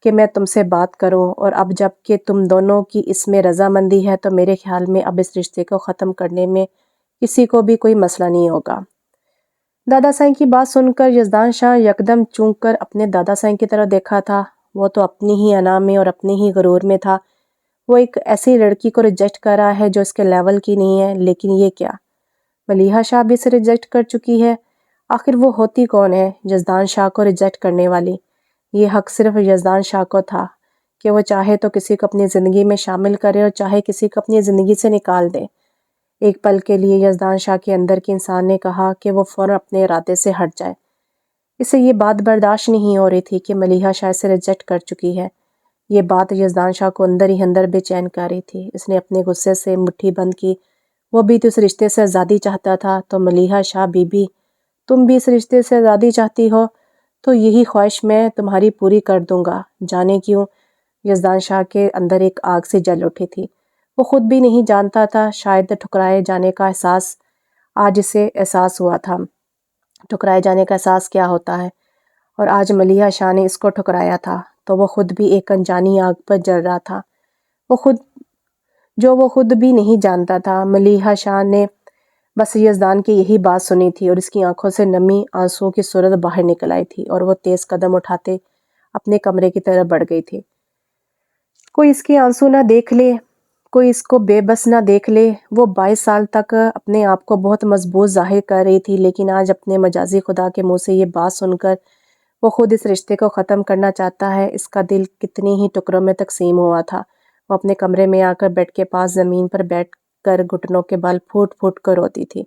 کہ میں تم سے بات کروں، اور اب جب کہ تم دونوں کی اس میں رضامندی ہے تو میرے خیال میں اب اس رشتے کو ختم کرنے میں کسی کو بھی کوئی مسئلہ نہیں ہوگا۔ دادا سائیں کی بات سن کر یزدان شاہ یکدم چونک کر اپنے دادا سائیں کی طرف دیکھا تھا۔ وہ تو اپنی ہی انا میں اور اپنے ہی غرور میں تھا۔ وہ ایک ایسی لڑکی کو ریجیکٹ کر رہا ہے جو اس کے لیول کی نہیں ہے، لیکن یہ کیا، ملیحہ شاہ بھی اسے ریجیکٹ کر چکی ہے؟ آخر وہ ہوتی کون ہے یزدان شاہ کو ریجیکٹ کرنے والی؟ یہ حق صرف یزدان شاہ کو تھا کہ وہ چاہے تو کسی کو اپنی زندگی میں شامل کرے اور چاہے کسی کو اپنی زندگی سے نکال دے۔ ایک پل کے لیے یزدان شاہ کے اندر کے انسان نے کہا کہ وہ فوراً اپنے ارادے سے ہٹ جائے۔ اسے یہ بات برداشت نہیں ہو رہی تھی کہ ملیحہ شاہ اسے ریجیکٹ کر چکی ہے۔ یہ بات یزدان شاہ کو اندر ہی اندر بے چین کر رہی تھی۔ اس نے اپنے غصے سے مٹھی بند کی۔ وہ بھی تو اس رشتے سے آزادی چاہتا تھا، تو ملیحہ شاہ بی بی تم بھی اس رشتے سے آزادی چاہتی ہو تو یہی خواہش میں تمہاری پوری کر دوں گا۔ جانے کیوں یزدان شاہ کے اندر ایک آگ سے جل اٹھی تھی۔ وہ خود بھی نہیں جانتا تھا، شاید ٹھکرائے جانے کا احساس آج اسے احساس ہوا تھا۔ ٹھکرائے جانے کا احساس کیا ہوتا ہے، اور آج ملیحہ شاہ نے اس کو ٹھکرایا تھا تو وہ خود بھی ایک انجانی آگ پر جل رہا تھا، وہ خود بھی نہیں جانتا تھا۔ ملیحہ شاہ نے بس یزدان کی یہی بات سنی تھی اور اس کی آنکھوں سے نمی آنسوؤں کی صورت باہر نکل آئی تھی، اور وہ تیز قدم اٹھاتے اپنے کمرے کی طرف بڑھ گئی تھی۔ کوئی اس کے آنسو نہ دیکھ لے، کوئی اس کو بے بس نہ دیکھ لے۔ وہ 22 سال تک اپنے آپ کو بہت مضبوط ظاہر کر رہی تھی، لیکن آج اپنے مجازی خدا کے منہ سے یہ بات سن کر وہ خود اس رشتے کو ختم کرنا چاہتا ہے۔ اس کا دل کتنی ہی ٹکڑوں میں تقسیم ہوا تھا۔ وہ اپنے کمرے میں آ کر بیڈ کے پاس زمین پر بیٹھ کر گھٹنوں کے بل پھوٹ پھوٹ کر روتی تھی۔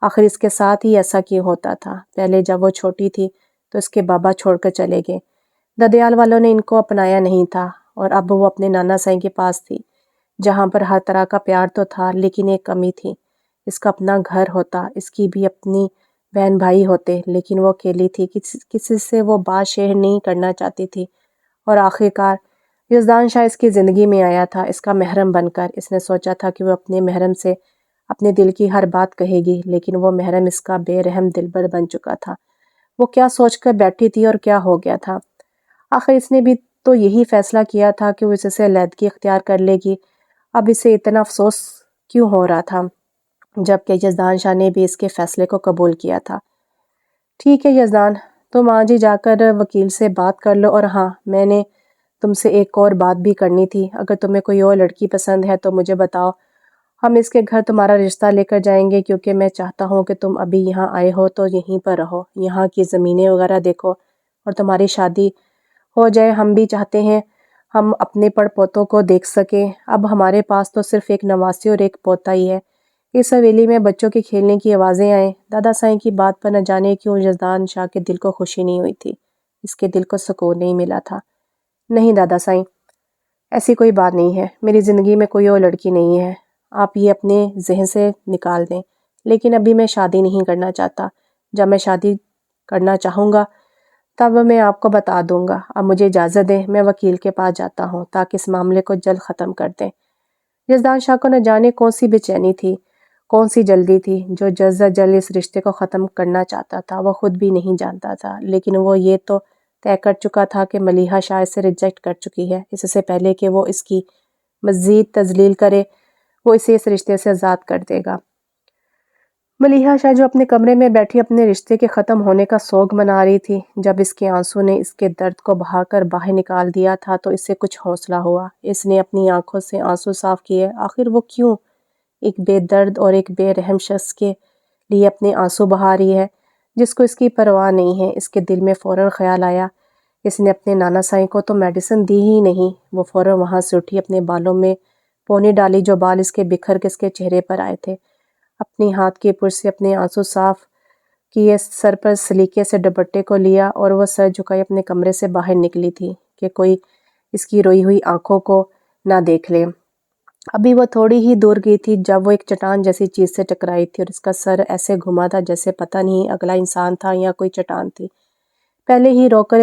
آخر اس کے ساتھ ہی ایسا کیوں ہوتا تھا؟ پہلے جب وہ چھوٹی تھی تو اس کے بابا چھوڑ کر چلے گئے، ددیال والوں نے ان کو اپنایا نہیں تھا، اور اب وہ اپنے نانا سائیں کے پاس تھی، جہاں پر ہر طرح کا پیار تو تھا، لیکن ایک کمی تھی۔ اس کا اپنا گھر ہوتا، اس کی بھی اپنی بہن بھائی ہوتے، لیکن وہ اکیلی تھی، کسی سے وہ بات شیئر نہیں کرنا چاہتی تھی۔ اور آخر کار یزدان شاہ اس کی زندگی میں آیا تھا، اس کا محرم بن کر۔ اس نے سوچا تھا کہ وہ اپنے محرم سے اپنے دل کی ہر بات کہے گی، لیکن وہ محرم اس کا بے رحم دلبر بن چکا تھا۔ وہ کیا سوچ کر بیٹھی تھی اور کیا ہو گیا تھا؟ آخر اس نے بھی تو یہی فیصلہ کیا تھا کہ وہ اس سے علیحدگی اختیار کر لے گی۔ اب اسے اتنا افسوس کیوں ہو رہا تھا، جبکہ یزدان شاہ نے بھی اس کے فیصلے کو قبول کیا تھا؟ ٹھیک ہے یزدان، تم آج ہی جا کر وکیل سے بات کر لو، اور ہاں، میں نے تم سے ایک اور بات بھی کرنی تھی۔ اگر تمہیں کوئی اور لڑکی پسند ہے تو مجھے بتاؤ، ہم اس کے گھر تمہارا رشتہ لے کر جائیں گے، کیونکہ میں چاہتا ہوں کہ تم ابھی یہاں آئے ہو تو یہیں پر رہو، یہاں کی زمینیں وغیرہ دیکھو اور تمہاری شادی ہو جائے۔ ہم بھی چاہتے ہیں ہم اپنے پڑ پوتوں کو دیکھ سکیں۔ اب ہمارے پاس تو صرف ایک نواسی اور ایک پوتا ہی ہے۔ اس حویلی میں بچوں کے کھیلنے کی آوازیں آئیں۔ دادا سائیں کی بات پر نہ جانے کیوں یزدان شاہ کے دل کو خوشی نہیں ہوئی تھی، اس کے دل کو سکون نہیں ملا تھا۔ نہیں دادا سائیں، ایسی کوئی بات نہیں ہے، میری زندگی میں کوئی اور لڑکی نہیں ہے، آپ یہ اپنے ذہن سے نکال دیں۔ لیکن ابھی میں شادی نہیں کرنا چاہتا، جب میں شادی کرنا چاہوں گا تب میں آپ کو بتا دوں گا۔ اب مجھے اجازت دیں، میں وکیل کے پاس جاتا ہوں تاکہ اس معاملے کو جلد ختم کر دیں۔ یزدان شاہ کو نہ جانے کون سی بے چینی تھی، کون سی جلدی تھی، جو جلد از جلد اس رشتے کو ختم کرنا چاہتا تھا، وہ خود بھی نہیں جانتا تھا۔ لیکن وہ یہ تو طے کر چکا تھا کہ ملیحہ شاہ اسے ریجیکٹ کر چکی ہے۔ اس سے پہلے کہ وہ اس کی مزید تذلیل کرے، وہ اسے اس رشتے سے آزاد کر دے گا۔ ملیحہ شاہ جو اپنے کمرے میں بیٹھی اپنے رشتے کے ختم ہونے کا سوگ منا رہی تھی، جب اس کے آنسوں نے اس کے درد کو بہا کر باہر نکال دیا تھا تو اسے کچھ حوصلہ ہوا۔ اس نے اپنی آنکھوں سے آنسو صاف کیے۔ آخر وہ کیوں ایک بے درد اور ایک بے رحم شخص کے لیے اپنے آنسو بہا رہی ہے، جس کو اس کی پرواہ نہیں ہے؟ اس کے دل میں فوراً خیال آیا، اس نے اپنے نانا سائیں کو تو میڈیسن دی ہی نہیں۔ وہ فوراً وہاں سے اٹھی، اپنے بالوں میں پونی ڈالی، جو بال اس کے بکھر کے اس کے چہرے پر آئے تھے، اپنی ہاتھ کی پرس سے اپنے آنسو صاف کیے، سر پر سلیقے سے دوپٹے کو لیا اور وہ سر جھکائے اپنے کمرے سے باہر نکلی تھی کہ کوئی اس کی روئی ہوئی آنکھوں کو نہ دیکھ لے۔ ابھی وہ تھوڑی ہی دور گئی تھی جب وہ ایک چٹان جیسی چیز سے ٹکرائی تھی، اور اس کا سر ایسے گھما تھا جیسے پتہ نہیں اگلا انسان تھا یا کوئی چٹان تھی۔ پہلے ہی رو کر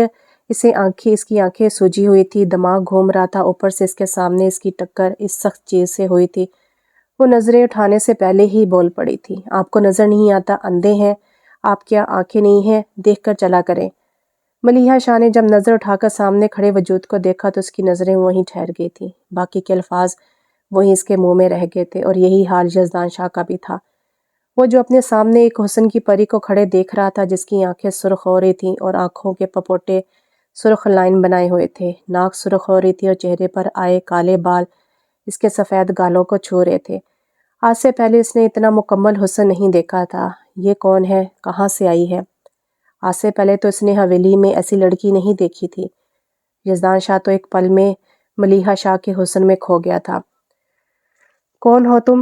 اس کی آنکھیں سوجی ہوئی تھی، دماغ گھوم رہا تھا، اوپر سے اس کے سامنے اس کی ٹکر اس سخت چیز سے ہوئی تھی۔ وہ نظریں اٹھانے سے پہلے ہی بول پڑی تھی، آپ کو نظر نہیں آتا، اندھے ہیں آپ؟ کیا آنکھیں نہیں ہیں؟ دیکھ کر چلا کریں۔ ملیحہ شاہ نے جب نظر اٹھا کر سامنے کھڑے وجود کو دیکھا تو اس کی نظریں وہیں ٹھہر گئی تھی، باقی کے الفاظ وہیں اس کے منہ میں رہ گئے تھے، اور یہی حال یزدان شاہ کا بھی تھا۔ وہ جو اپنے سامنے ایک حسن کی پری کو کھڑے دیکھ رہا تھا، جس کی آنکھیں سرخ ہو رہی تھیں اور آنکھوں کے پپوٹے سرخ لائن بنائے ہوئے تھے، ناک سرخ ہو رہی تھی اور چہرے پر آئے کالے بال اس کے سفید گالوں کو چھو رہے تھے۔ آج سے پہلے اس نے اتنا مکمل حسن نہیں دیکھا تھا۔ یہ کون ہے؟ کہاں سے آئی ہے؟ آج سے پہلے تو اس نے حویلی میں ایسی لڑکی نہیں دیکھی تھی۔ یزدان شاہ تو ایک پل میں ملیحہ شاہ کے حسن میں کھو گیا تھا۔ کون ہو تم؟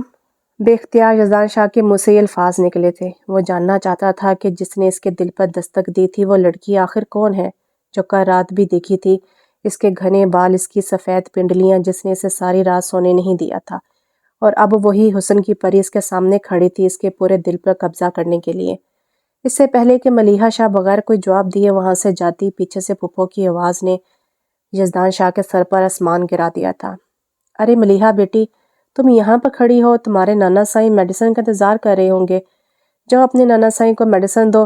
بے اختیار یزدان شاہ کے منہ سے یہ الفاظ نکلے تھے۔ وہ جاننا چاہتا تھا کہ جس نے اس کے دل پر دستک دی تھی وہ لڑکی آخر کون ہے، جو کل رات بھی دیکھی تھی، اس کے گھنے بال، اس کی سفید پنڈلیاں، جس نے اسے ساری رات سونے نہیں دیا تھا، اور اب وہی حسن کی پری اس کے سامنے کھڑی تھی اس کے پورے دل پر قبضہ کرنے کے لیے۔ اس سے پہلے کہ ملیحہ شاہ بغیر کوئی جواب دیے وہاں سے جاتی، پیچھے سے پھپھو کی آواز نے یزدان شاہ کے سر پر آسمان گرا دیا تھا۔ ارے ملیحہ بیٹی، تم یہاں پر کھڑی ہو؟ تمہارے نانا سائیں میڈیسن کا انتظار کر رہے ہوں گے، جاؤ اپنے نانا سائیں کو میڈیسن دو۔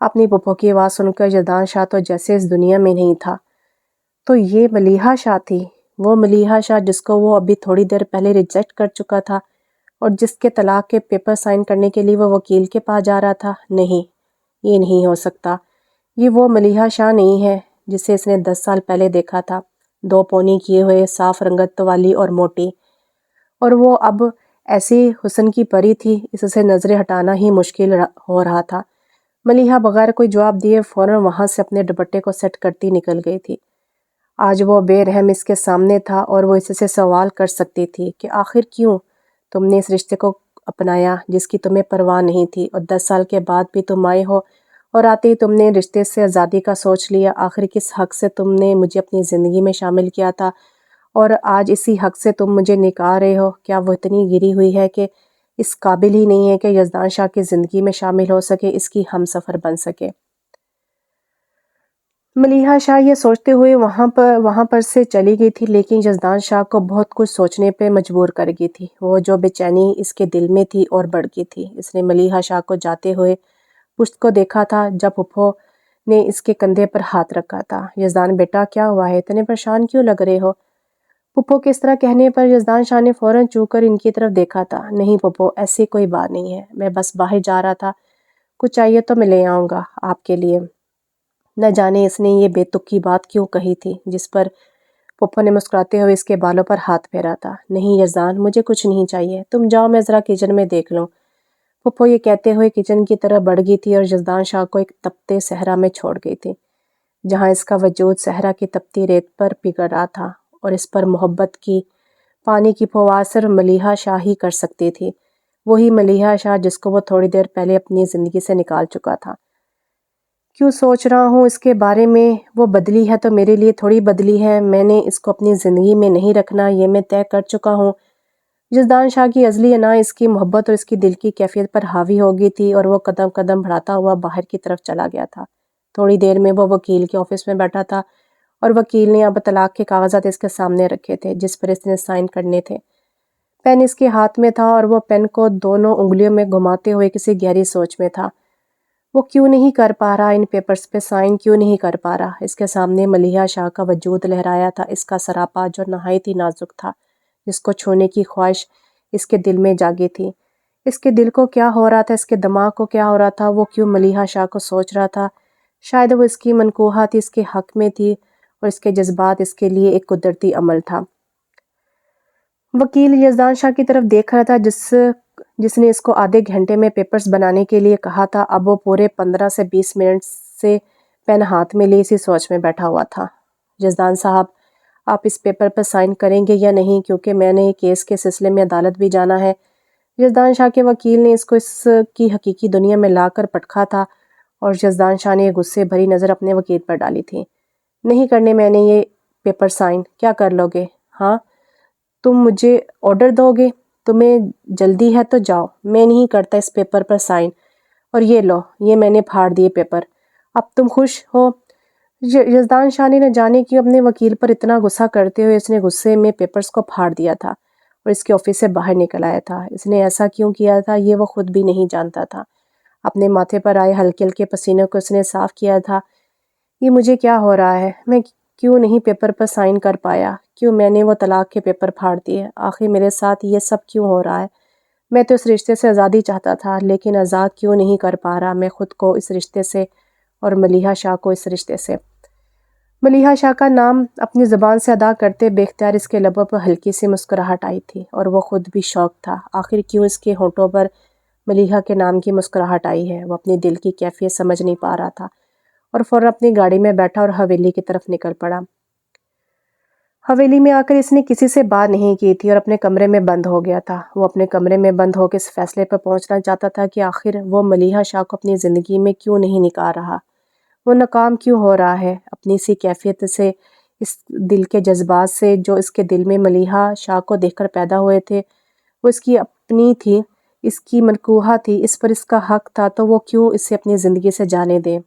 اپنی پھپھو کی آواز سن کر یزدان شاہ تو جیسے اس دنیا میں نہیں تھا۔ تو یہ ملیحہ شاہ تھی، وہ ملیحہ شاہ جس کو وہ ابھی تھوڑی دیر پہلے ریجیکٹ کر چکا تھا، اور جس کے طلاق کے پیپر سائن کرنے کے لیے وہ وکیل کے پاس جا رہا تھا؟ نہیں، یہ نہیں ہو سکتا۔ یہ وہ ملیحہ شاہ نہیں ہے جسے اس نے 10 سال پہلے دیکھا تھا، 2 پونی کیے ہوئے، صاف رنگت والی اور موٹی، اور وہ اب ایسی حسن کی پری تھی، اس سے نظریں ہٹانا ہی مشکل ہو رہا تھا۔ ملیحہ بغیر کوئی جواب دیے فوراً وہاں سے اپنے دوپٹے کو سیٹ کرتی نکل گئی تھی۔ آج وہ بے رحم اس کے سامنے تھا اور وہ اس سے سوال کر سکتی تھی کہ آخر کیوں تم نے اس رشتے کو اپنایا جس کی تمہیں پرواہ نہیں تھی، اور 10 سال کے بعد بھی تم آئے ہو اور آتے ہی تم نے رشتے سے آزادی کا سوچ لیا۔ آخر کس حق سے تم نے مجھے اپنی زندگی میں شامل کیا تھا اور آج اسی حق سے تم مجھے نکال رہے ہو؟ کیا وہ اتنی گری ہوئی ہے کہ اس قابل ہی نہیں ہے کہ یزدان شاہ کی زندگی میں شامل ہو سکے، اس کی ہم سفر بن سکے؟ ملیحہ شاہ یہ سوچتے ہوئے وہاں پر سے چلی گئی تھی، لیکن یزدان شاہ کو بہت کچھ سوچنے پہ مجبور کر گئی تھی۔ وہ جو بے چینی اس کے دل میں تھی اور بڑھ گئی تھی۔ اس نے ملیحہ شاہ کو جاتے ہوئے پشت کو دیکھا تھا جب پھپھو نے اس کے کندھے پر ہاتھ رکھا تھا۔ یزدان بیٹا کیا ہوا ہے؟ اتنے پریشان کیوں لگ رہے ہو؟ پھپھو کے اس طرح کہنے پر یزدان شاہ نے فوراً چو کر ان کی طرف دیکھا تھا۔ نہیں پھپھو، ایسی کوئی بات نہیں ہے، میں بس باہر جا رہا تھا، کچھ چاہیے تو میں لے آؤں گا آپ کے لیے۔ نہ جانے اس نے یہ بے تک کی بات کیوں کہی تھی، جس پر پھپھو نے مسکراتے ہوئے اس کے بالوں پر ہاتھ پھیرا تھا۔ نہیں یزدان، مجھے کچھ نہیں چاہیے، تم جاؤ، میں ذرا کچن میں دیکھ لوں۔ پھپھو یہ کہتے ہوئے کچن کی طرف بڑھ گئی تھی اور یزدان شاہ کو ایک تپتے صحرا میں چھوڑ گئی تھی، جہاں اس کا وجود صحرا کی تپتی ریت پر پگھل رہا تھا، اور اس پر محبت کی پانی کی فوار صرف ملیحہ شاہ ہی کر سکتی تھی، وہی ملیحہ شاہ جس کو وہ تھوڑی دیر پہلے اپنی زندگی سے نکال چکا تھا۔ کیوں سوچ رہا ہوں اس کے بارے میں؟ وہ بدلی ہے تو میرے لیے تھوڑی بدلی ہے، میں نے اس کو اپنی زندگی میں نہیں رکھنا، یہ میں طے کر چکا ہوں۔ یزدان شاہ کی ازلی انا اس کی محبت اور اس کی دل کی کیفیت پر حاوی ہو گئی تھی، اور وہ قدم قدم بڑھاتا ہوا باہر کی طرف چلا گیا تھا۔ تھوڑی دیر میں وہ وکیل کے آفس میں بیٹھا تھا، اور وکیل نے اب طلاق کے کاغذات اس کے سامنے رکھے تھے جس پر اس نے سائن کرنے تھے۔ پین اس کے ہاتھ میں تھا اور وہ پین کو دونوں انگلیوں میں گھماتے ہوئے کسی گہری سوچ میں تھا۔ وہ کیوں نہیں کر پا رہا، ان پیپرز پہ سائن کیوں نہیں کر پا رہا؟ اس کے سامنے ملیحہ شاہ کا وجود لہرایا تھا، اس کا سراپا جو نہایت ہی نازک تھا، جس کو چھونے کی خواہش اس کے دل میں جاگی تھی۔ اس کے دل کو کیا ہو رہا تھا، اس کے دماغ کو کیا ہو رہا تھا؟ وہ کیوں ملیحہ شاہ کو سوچ رہا تھا؟ شاید وہ اس کی منقوحہ تھی، اس کے حق میں تھی، اور اس کے جذبات اس کے لیے ایک قدرتی عمل تھا۔ وکیل یزدان شاہ کی طرف دیکھ رہا تھا جس نے اس کو آدھے گھنٹے میں پیپرز بنانے کے لیے کہا تھا۔ اب وہ پورے 15 سے 20 منٹ سے پین ہاتھ میں لی اسی سوچ میں بیٹھا ہوا تھا۔ یزدان صاحب، آپ اس پیپر پر سائن کریں گے یا نہیں؟ کیونکہ میں نے کیس کے سلسلے میں عدالت بھی جانا ہے۔ یزدان شاہ کے وکیل نے اس کو اس کی حقیقی دنیا میں لا کر پٹکا تھا، اور یزدان شاہ نے غصے بھری نظر اپنے وکیل پر ڈالی تھی۔ نہیں کرنے میں نے یہ پیپر سائن، کیا کر لو گے؟ ہاں، تم مجھے آرڈر دو گے؟ تمہیں جلدی ہے تو جاؤ، میں نہیں کرتا اس پیپر پر سائن، اور یہ لو، یہ میں نے پھاڑ دیے پیپر، اب تم خوش ہو؟ یزدان شاہ نے نہ جانے کیوں اپنے وکیل پر اتنا غصہ کرتے ہوئے اس نے غصے میں پیپرز کو پھاڑ دیا تھا اور اس کے آفس سے باہر نکل آیا تھا۔ اس نے ایسا کیوں کیا تھا یہ وہ خود بھی نہیں جانتا تھا۔ اپنے ماتھے پر آئے ہلکے ہلکے پسینے کو اس نے صاف کیا تھا۔ یہ مجھے کیا ہو رہا ہے؟ میں کیوں نہیں پیپر پر سائن کر پایا؟ کیوں میں نے وہ طلاق کے پیپر پھاڑ دیے؟ آخر میرے ساتھ یہ سب کیوں ہو رہا ہے؟ میں تو اس رشتے سے آزادی چاہتا تھا، لیکن آزاد کیوں نہیں کر پا رہا میں خود کو اس رشتے سے، اور ملیحہ شاہ کو اس رشتے سے۔ ملیحہ شاہ کا نام اپنی زبان سے ادا کرتے بے اختیار اس کے لبوں پر ہلکی سی مسکراہٹ آئی تھی، اور وہ خود بھی شوق تھا۔ آخر کیوں اس کے ہونٹوں پر ملیحہ کے نام کی مسکراہٹ آئی ہے؟ وہ اپنی دل کی کیفیت سمجھ نہیں پا رہا تھا، اور فوراً اپنی گاڑی میں بیٹھا اور حویلی کی طرف نکل پڑا۔ حویلی میں آ کر اس نے کسی سے بات نہیں کی تھی اور اپنے کمرے میں بند ہو گیا تھا۔ وہ اپنے کمرے میں بند ہو کے اس فیصلے پر پہنچنا چاہتا تھا کہ آخر وہ ملیحہ شاہ کو اپنی زندگی میں کیوں نہیں نکال رہا، وہ ناکام کیوں ہو رہا ہے اپنی سی کیفیت سے، اس دل کے جذبات سے جو اس کے دل میں ملیحہ شاہ کو دیکھ کر پیدا ہوئے تھے۔ وہ اس کی اپنی تھی، اس کی منقوحہ تھی، اس پر اس کا حق تھا، تو وہ کیوں اسے اپنی زندگی سے جانے دے؟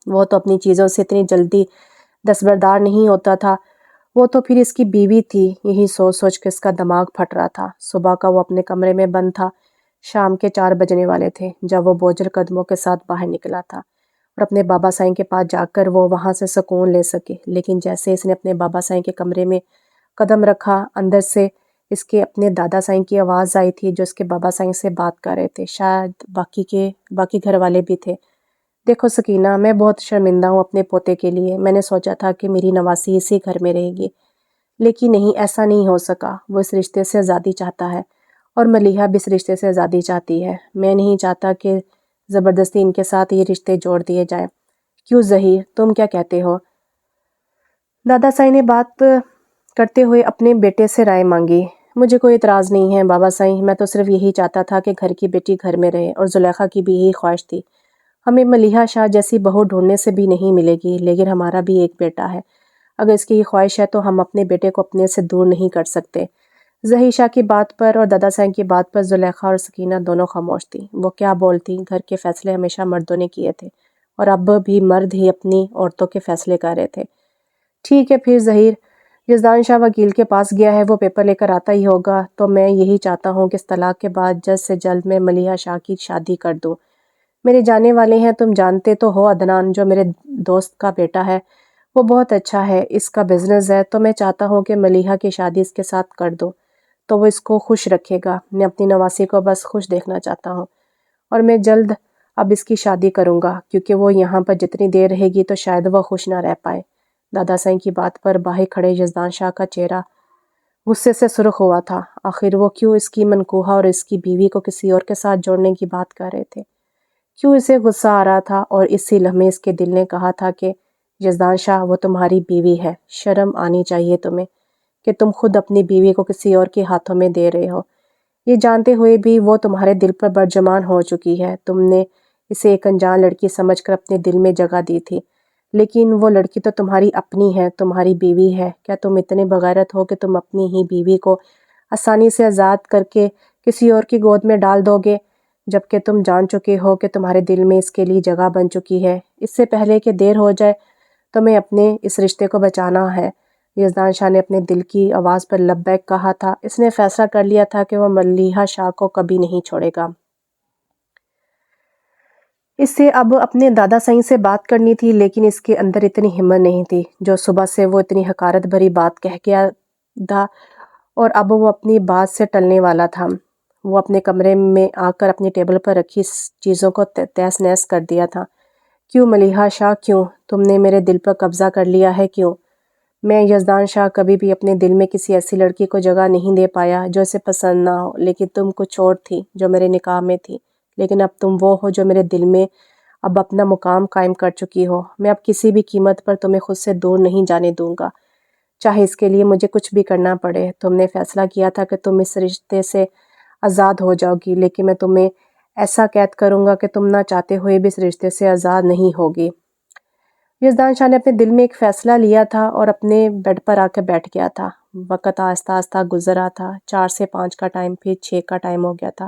وہ تو اپنی چیزوں سے اتنی جلدی دستبردار نہیں ہوتا تھا، وہ تو پھر اس کی بیوی تھی۔ یہی سوچ سوچ کے اس کا دماغ پھٹ رہا تھا۔ صبح کا وہ اپنے کمرے میں بند تھا، شام کے 4 بجنے والے تھے جب وہ بوجھل قدموں کے ساتھ باہر نکلا تھا، اور اپنے بابا سائیں کے پاس جا کر وہ وہاں سے سکون لے سکے۔ لیکن جیسے اس نے اپنے بابا سائیں کے کمرے میں قدم رکھا، اندر سے اس کے اپنے دادا سائیں کی آواز آئی تھی جو اس کے بابا سائیں سے بات کر رہے تھے، شاید باقی گھر والے بھی تھے۔ دیکھو سکینہ، میں بہت شرمندہ ہوں اپنے پوتے کے لیے، میں نے سوچا تھا کہ میری نواسی اسی گھر میں رہے گی، لیکن نہیں، ایسا نہیں ہو سکا۔ وہ اس رشتے سے آزادی چاہتا ہے، اور ملیحہ بھی اس رشتے سے آزادی چاہتی ہے۔ میں نہیں چاہتا کہ زبردستی ان کے ساتھ یہ رشتے جوڑ دیے جائیں۔ کیوں ظہیر، تم کیا کہتے ہو؟ دادا سائیں نے بات کرتے ہوئے اپنے بیٹے سے رائے مانگی۔ مجھے کوئی اعتراض نہیں ہے بابا سائیں، میں تو صرف یہی چاہتا تھا کہ گھر کی بیٹی گھر میں رہے، اور زلیخا کی بھی یہی خواہش تھی۔ ہمیں ملیحہ شاہ جیسی بہو ڈھونڈنے سے بھی نہیں ملے گی، لیکن ہمارا بھی ایک بیٹا ہے، اگر اس کی یہ خواہش ہے تو ہم اپنے بیٹے کو اپنے سے دور نہیں کر سکتے۔ ظہیر شاہ کی بات پر اور دادا سائیں کی بات پر زلیخا اور سکینہ دونوں خاموش تھی۔ وہ کیا بولتی، گھر کے فیصلے ہمیشہ مردوں نے کیے تھے، اور اب بھی مرد ہی اپنی عورتوں کے فیصلے کر رہے تھے۔ ٹھیک ہے پھر ظہیر، یزدان شاہ وکیل کے پاس گیا ہے، وہ پیپر لے کر آتا ہی ہوگا، تو میں یہی چاہتا ہوں کہ اس طلاق کے بعد جلد سے جلد میں ملیحہ شاہ کی شادی کر دوں۔ میرے جانے والے ہیں، تم جانتے تو ہو عدنان جو میرے دوست کا بیٹا ہے، وہ بہت اچھا ہے، اس کا بزنس ہے، تو میں چاہتا ہوں کہ ملیحہ کی شادی اس کے ساتھ کر دو تو وہ اس کو خوش رکھے گا۔ میں اپنی نواسی کو بس خوش دیکھنا چاہتا ہوں، اور میں جلد اب اس کی شادی کروں گا، کیونکہ وہ یہاں پر جتنی دیر رہے گی تو شاید وہ خوش نہ رہ پائے۔ دادا سائیں کی بات پر باہر کھڑے یزدان شاہ کا چہرہ غصے سے سرخ ہوا تھا۔ آخر وہ کیوں اس کی منکوحہ اور اس کی بیوی کو کسی اور کے ساتھ جوڑنے کی بات کر رہے تھے؟ کیوں اسے غصہ آ رہا تھا؟ اور اسی لمحے اس کے دل نے کہا تھا کہ یزدان شاہ وہ تمہاری بیوی ہے، شرم آنی چاہیے تمہیں کہ تم خود اپنی بیوی کو کسی اور کے ہاتھوں میں دے رہے ہو۔ یہ جانتے ہوئے بھی وہ تمہارے دل پر برجمان ہو چکی ہے۔ تم نے اسے ایک انجان لڑکی سمجھ کر اپنے دل میں جگہ دی تھی، لیکن وہ لڑکی تو تمہاری اپنی ہے، تمہاری بیوی ہے۔ کیا تم اتنے بغیرت ہو کہ تم اپنی ہی بیوی کو آسانی سے آزاد کر کے کسی اور کی گود میں ڈال دو گے، جبکہ تم جان چکے ہو کہ تمہارے دل میں اس کے لیے جگہ بن چکی ہے؟ اس سے پہلے کہ دیر ہو جائے تمہیں اپنے اس رشتے کو بچانا ہے۔ یزدان شاہ نے اپنے دل کی آواز پر لبیک کہا تھا۔ اس نے فیصلہ کر لیا تھا کہ وہ ملیحہ شاہ کو کبھی نہیں چھوڑے گا۔ اس سے اب اپنے دادا سائیں سے بات کرنی تھی، لیکن اس کے اندر اتنی ہمت نہیں تھی جو صبح سے وہ اتنی حقارت بھری بات کہہ گیا تھا، اور اب وہ اپنی بات سے ٹلنے والا تھا۔ وہ اپنے کمرے میں آ کر اپنی ٹیبل پر رکھی چیزوں کو تہس نہس کر دیا تھا۔ کیوں ملیحہ شاہ، کیوں تم نے میرے دل پر قبضہ کر لیا ہے؟ کیوں؟ میں یزدان شاہ کبھی بھی اپنے دل میں کسی ایسی لڑکی کو جگہ نہیں دے پایا جو اسے پسند نہ ہو، لیکن تم کچھ اور تھی جو میرے نکاح میں تھی، لیکن اب تم وہ ہو جو میرے دل میں اب اپنا مقام قائم کر چکی ہو۔ میں اب کسی بھی قیمت پر تمہیں خود سے دور نہیں جانے دوں گا، چاہے اس کے لیے مجھے کچھ بھی کرنا پڑے۔ تم نے فیصلہ کیا تھا کہ تم اس رشتے سے آزاد ہو جاؤ گی، لیکن میں تمہیں ایسا قید کروں گا کہ تم نہ چاہتے ہوئے بھی اس رشتے سے آزاد نہیں ہوگی۔ یزدان شاہ نے اپنے دل میں ایک فیصلہ لیا تھا اور اپنے بیڈ پر آ کے بیٹھ گیا تھا۔ وقت آہستہ آہستہ گزر رہا تھا۔ 4 سے 5 کا ٹائم، پھر 6 کا ٹائم ہو گیا تھا۔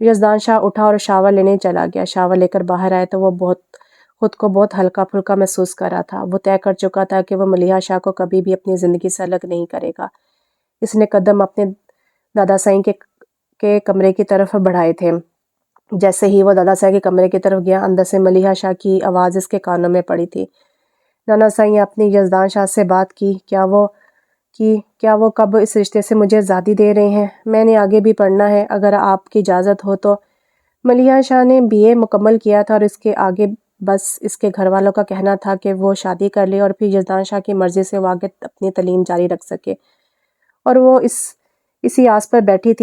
یزدان شاہ اٹھا اور شاور لینے چلا گیا۔ شاور لے کر باہر آئے تو وہ خود کو بہت ہلکا پھلکا محسوس کر رہا تھا۔ وہ طے کر چکا تھا کہ وہ ملیحہ شاہ کو کبھی بھی اپنی زندگی سے الگ نہیں کرے گا۔ اس نے قدم اپنے دادا سائیں کے کمرے کی طرف بڑھائے تھے۔ جیسے ہی وہ دادا سائیں کے کمرے کی طرف گیا، اندر سے ملیحہ شاہ کی آواز اس کے کانوں میں پڑی تھی۔ نانا سائیں، اپنی یزدان شاہ سے بات کی؟ کیا وہ کب اس رشتے سے مجھے آزادی دے رہے ہیں؟ میں نے آگے بھی پڑھنا ہے، اگر آپ کی اجازت ہو تو۔ ملیحہ شاہ نے BA مکمل کیا تھا اور اس کے آگے بس اس کے گھر والوں کا کہنا تھا کہ وہ شادی کر لے اور پھر یزدان شاہ کی مرضی سے وہ آگے اپنی تعلیم جاری رکھ سکے، اور وہ اسی آس پر بیٹھی